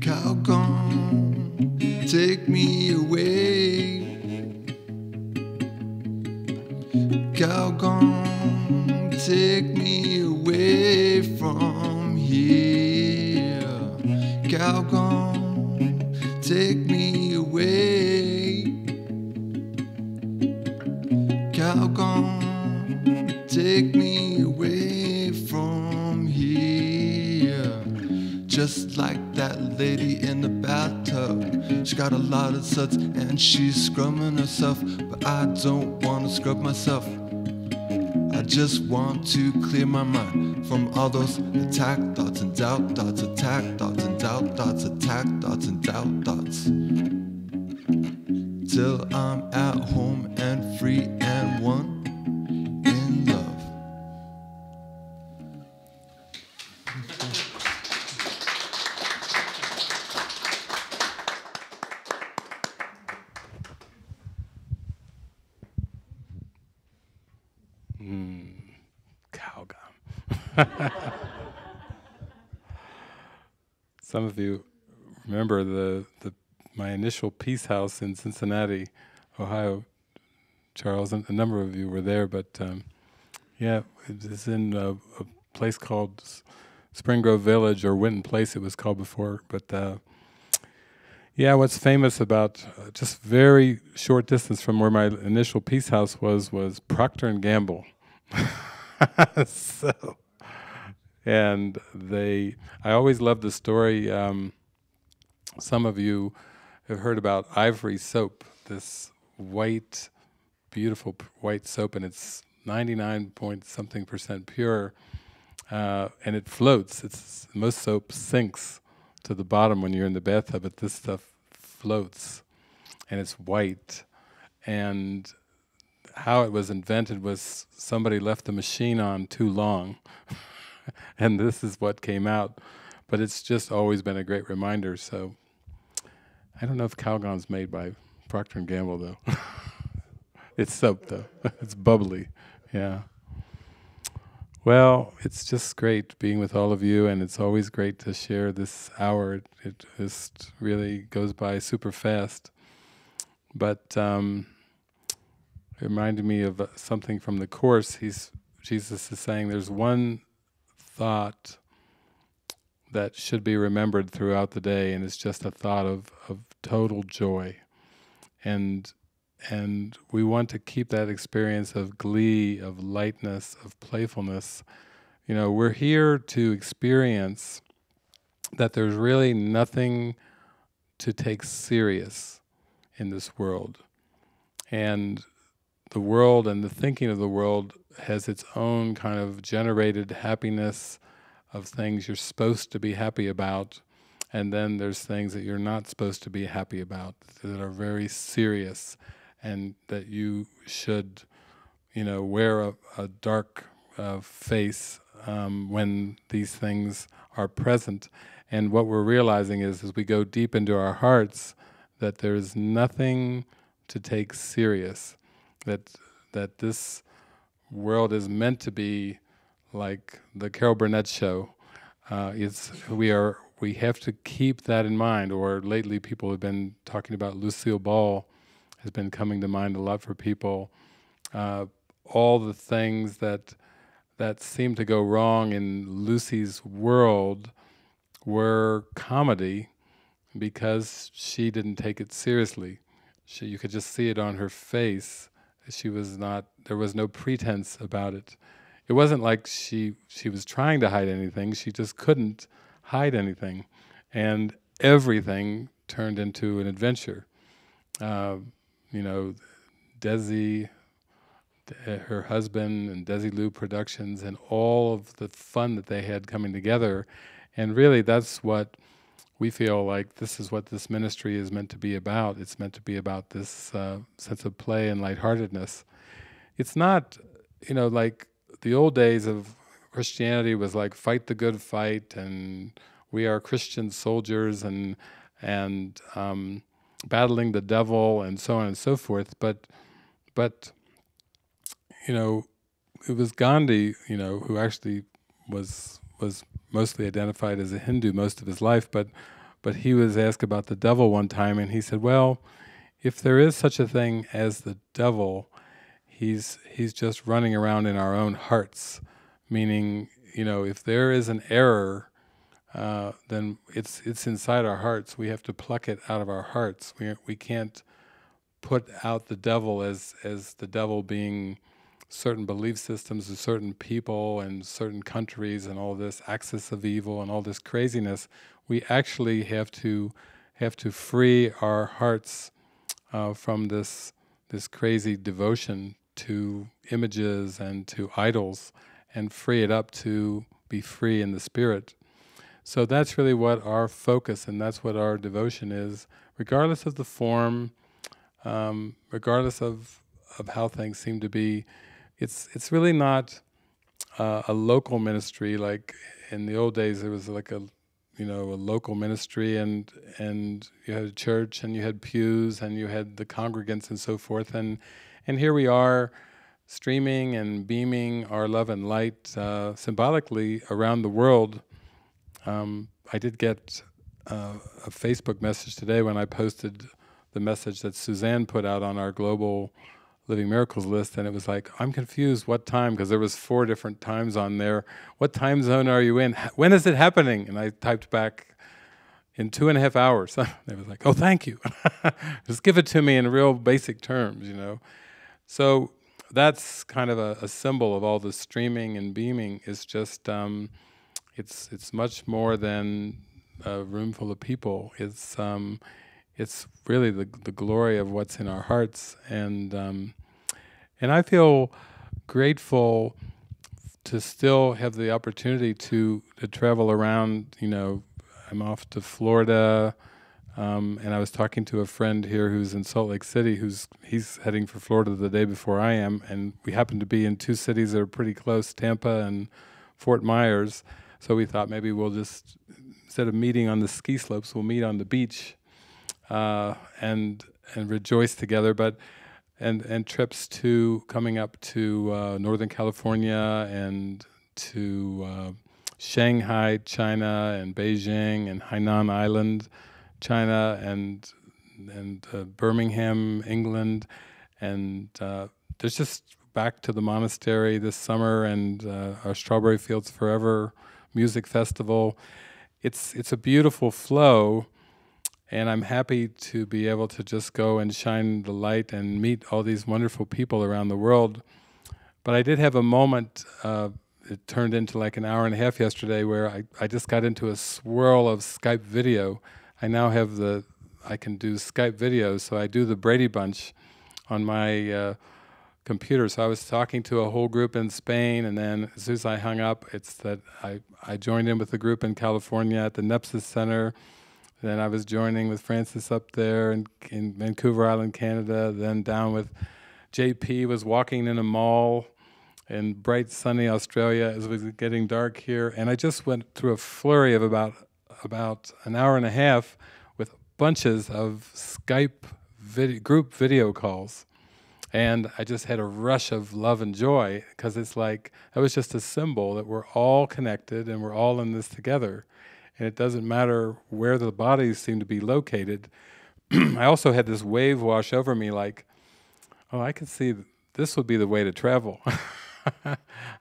Cow gone, take me away. Cow gone, take me away from here. Cow gone, take me away. Cow gone, take me away from here. Just like that lady in the bathtub. She got a lot of suds and she's scrubbing herself, but I don't want to scrub myself. I just want to clear my mind from all those attack thoughts and doubt thoughts, attack thoughts and doubt thoughts, attack thoughts and doubt thoughts. Till I'm at home and free and one in love. Cow gum. Some of you remember my initial Peace House in Cincinnati, Ohio. Charles, and a number of you were there, but yeah, it is in a place called Spring Grove Village, or Winton Place it was called before. But yeah, what's famous about just very short distance from where my initial Peace House was Procter & Gamble. So, and I always loved the story. Some of you have heard about Ivory soap, this white, beautiful white soap, and it's 99 point something % pure, and it floats. Most soap sinks to the bottom when you're in the bathtub, but this stuff floats, and it's white. And how it was invented was somebody left the machine on too long, and this is what came out. But it's just always been a great reminder. So I don't know if Calgon's made by Procter & Gamble, though. It's soap, though. It's bubbly, yeah. Well, it's just great being with all of you, and it's always great to share this hour. It just really goes by super fast. But it reminded me of something from the Course. Jesus is saying there's one thought that should be remembered throughout the day, and it's just a thought of total joy. And we want to keep that experience of glee, of lightness, of playfulness. You know, we're here to experience that there's really nothing to take serious in this world. And the world and the thinking of the world has its own kind of generated happiness of things you're supposed to be happy about, and then there's things that you're not supposed to be happy about that are very serious, and that you should, wear a dark face when these things are present. And what we're realizing is, as we go deep into our hearts, that there's nothing to take serious, that this world is meant to be like the Carol Burnett show. We have to keep that in mind. Or lately, people have been talking about Lucille Ball, has been coming to mind a lot for people. All the things that seemed to go wrong in Lucy's world were comedy because she didn't take it seriously. You could just see it on her face. There was no pretense about it. It wasn't like she was trying to hide anything, she just couldn't hide anything. And everything turned into an adventure. You know, Desi, her husband, and Desilu Productions, and all of the fun that they had coming together. And really, that's what we feel like this is what this ministry is meant to be about. It's meant to be about this sense of play and lightheartedness. It's not, like the old days of Christianity was like fight the good fight, and we are Christian soldiers, and battling the devil, and so on and so forth. But it was Gandhi, who actually was mostly identified as a Hindu most of his life, but he was asked about the devil one time, and he said, well, if there is such a thing as the devil, he's just running around in our own hearts, meaning, if there is an error, then it's inside our hearts. We have to pluck it out of our hearts. We can't put out the devil as the devil being certain belief systems of certain people and certain countries and all this axis of evil and all this craziness. We actually have to free our hearts from this crazy devotion to images and to idols, and free it up to be free in the spirit. So that's really what our focus, and that's what our devotion is, regardless of the form, regardless of how things seem to be. It's really not a local ministry like in the old days. There was like a local ministry, and you had a church, and you had pews, and you had the congregants and so forth. And here we are, streaming and beaming our love and light symbolically around the world. I did get a Facebook message today when I posted the message that Suzanne put out on our global Living Miracles list, and it was like, I'm confused what time, because there was 4 different times on there. What time zone are you in? When is it happening? And I typed back, in 2.5 hours. They was like, oh, thank you. Just give it to me in real basic terms, So that's kind of a symbol of all the streaming and beaming. Is just, it's much more than a room full of people. It's really the glory of what's in our hearts, and I feel grateful to still have the opportunity to travel around. I'm off to Florida, and I was talking to a friend here who's in Salt Lake City, he's heading for Florida the day before I am, and we happen to be in 2 cities that are pretty close, Tampa and Fort Myers. So we thought maybe we'll just, instead of meeting on the ski slopes, we'll meet on the beach and rejoice together. But and trips coming up to Northern California and to Shanghai, China, and Beijing, and Hainan Island, China, and Birmingham, England, and there's just back to the monastery this summer, and our Strawberry Fields Forever music festival. It's a beautiful flow. And I'm happy to be able to just go and shine the light and meet all these wonderful people around the world. But I did have a moment, it turned into like an hour and a half yesterday, where I just got into a swirl of Skype video. I now have I can do Skype videos, so I do the Brady Bunch on my computer. So I was talking to a whole group in Spain, and then as soon as I hung up, it's that I joined in with the group in California at the Nepsis Center. Then I was joining with Francis up there in Vancouver Island, Canada. Then down with JP, was walking in a mall in bright, sunny Australia as it was getting dark here. And I just went through a flurry of about an hour and a half with bunches of Skype group video calls. And I just had a rush of love and joy, because it's like, that was just a symbol that we're all connected and we're all in this together. And it doesn't matter where the bodies seem to be located. I also had this wave wash over me like, oh, I can see this would be the way to travel.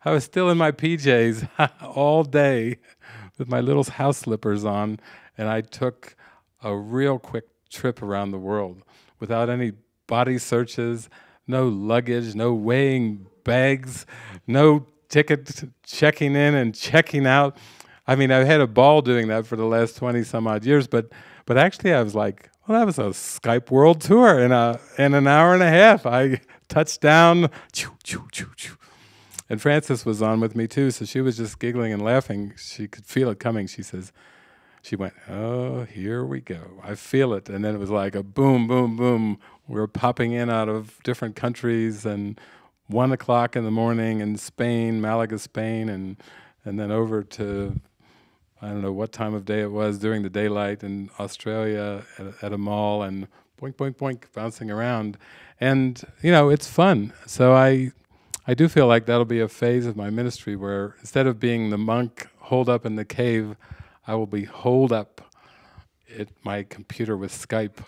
I was still in my PJs all day with my little house slippers on, and I took a real quick trip around the world without any body searches, no luggage, no weighing bags, no ticket checking in and checking out. I mean, I've had a ball doing that for the last 20 some odd years, but actually I was like, well, that was a Skype world tour in an hour and a half. I touched down, choo, choo, choo, choo. And Frances was on with me too, so she was just giggling and laughing. She could feel it coming. She went, oh, here we go. I feel it. And then it was like a boom, boom, boom. We were popping in out of different countries, and 1 o'clock in the morning in Spain, Malaga, Spain, and then over to, I don't know what time of day it was, during the daylight in Australia at a mall, and boink, boink, boink, bouncing around. And, it's fun. So I do feel like that'll be a phase of my ministry where, instead of being the monk holed up in the cave, I will be holed up at my computer with Skype,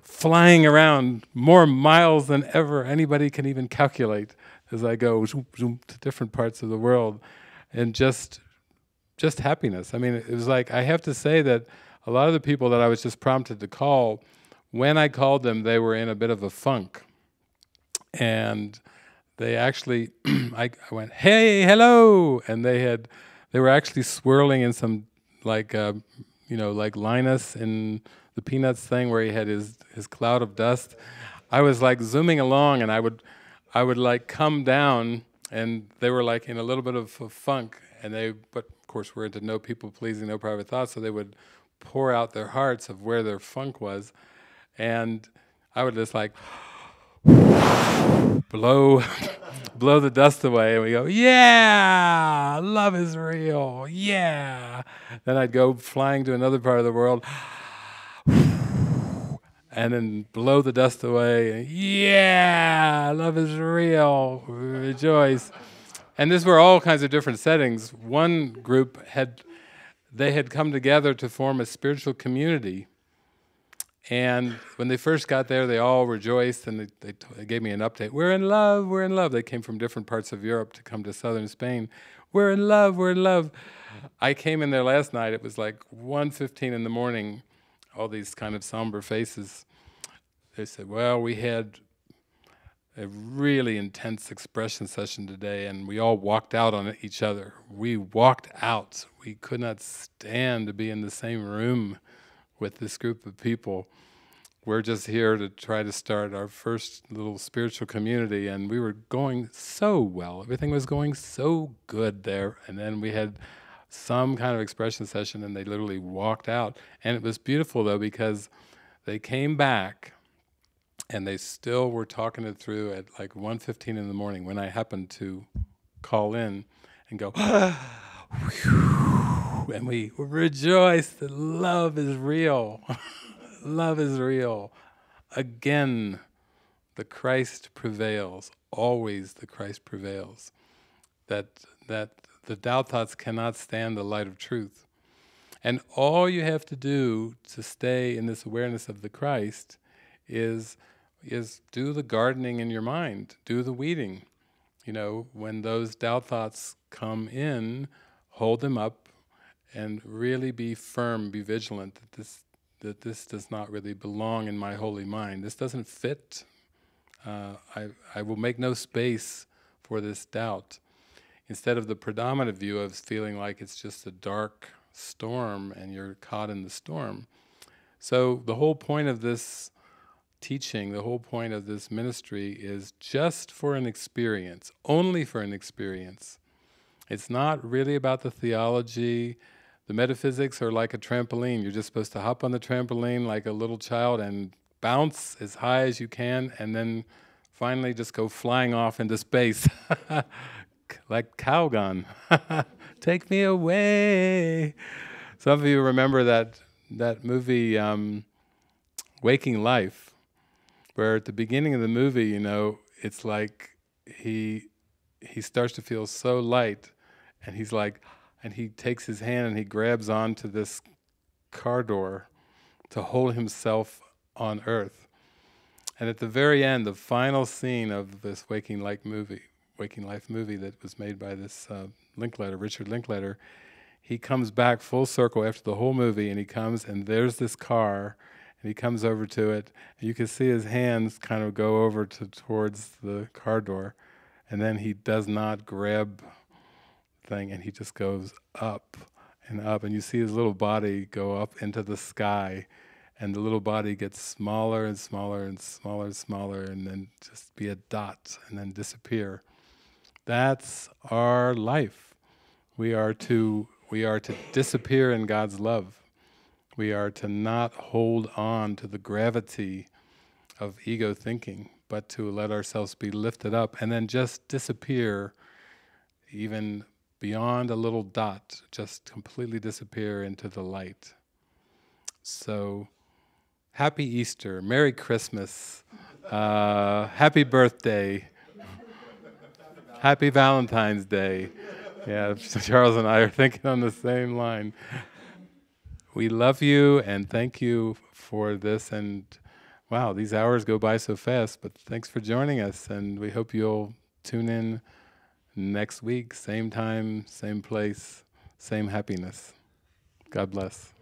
flying around more miles than ever anybody can even calculate, as I go zoom, zoom, to different parts of the world, and just happiness. I mean, it was like, I have to say that a lot of the people that I was just prompted to call, when I called them, they were in a bit of a funk. And they actually, I went, hey, hello, and they were actually swirling in some, like Linus in the Peanuts thing where he had his cloud of dust. I was like zooming along, and I would like come down, and they were like in a little bit of a funk, but of course we're into no people pleasing, no private thoughts, so they would pour out their hearts of where their funk was, and I would just like blow the dust away, and we go, yeah, love is real, yeah. Then I'd go flying to another part of the world, and then blow the dust away, and yeah, love is real, rejoice. And these were all kinds of different settings. One group had come together to form a spiritual community. And when they first got there, they all rejoiced, and they gave me an update. We're in love, we're in love. They came from different parts of Europe to come to southern Spain. We're in love, we're in love. I came in there last night. It was like 1:15 in the morning, all these kind of somber faces. They said, well, we had a really intense expression session today, and we all walked out on each other. We walked out. We could not stand to be in the same room with this group of people. We're just here to try to start our first little spiritual community, and we were going so well. Everything was going so good there, and then we had some kind of expression session, and they literally walked out. And it was beautiful, though, because they came back, and they still were talking it through at like 1:15 in the morning, when I happened to call in and go, and we rejoice that love is real. Love is real. Again, the Christ prevails. Always the Christ prevails. That the doubt thoughts cannot stand the light of truth. And all you have to do to stay in this awareness of the Christ is do the gardening in your mind, do the weeding. When those doubt thoughts come in, hold them up, and really be firm, be vigilant that this does not really belong in my holy mind. This doesn't fit. I will make no space for this doubt. Instead of the predominant view of feeling like it's just a dark storm and you're caught in the storm. So the whole point of this teaching, the whole point of this ministry is just for an experience, only for an experience. It's not really about the theology. The metaphysics are like a trampoline. You're just supposed to hop on the trampoline like a little child and bounce as high as you can, and then finally just go flying off into space, like Calgon. Take me away. Some of you remember that movie, Waking Life, where at the beginning of the movie, you know, it's like he starts to feel so light, and he's like, and he takes his hand and he grabs onto this car door to hold himself on earth. And at the very end, the final scene of this Waking Life movie that was made by this Richard Linklater, he comes back full circle after the whole movie, and he comes, and there's this car, and he comes over to it, and you can see his hands kind of go over towards the car door, and then he does not grab thing, and he just goes up and up, and you see his little body go up into the sky, and the little body gets smaller and smaller and smaller and smaller, and then just be a dot and then disappear. That's our life. We are to disappear in God's love. We are to not hold on to the gravity of ego thinking, but to let ourselves be lifted up and then just disappear, even beyond a little dot, just completely disappear into the light. So, happy Easter, Merry Christmas, happy birthday, happy Valentine's Day. Yeah, Charles and I are thinking on the same line. We love you and thank you for this. And wow, these hours go by so fast, but thanks for joining us. And we hope you'll tune in next week, same time, same place, same happiness. God bless.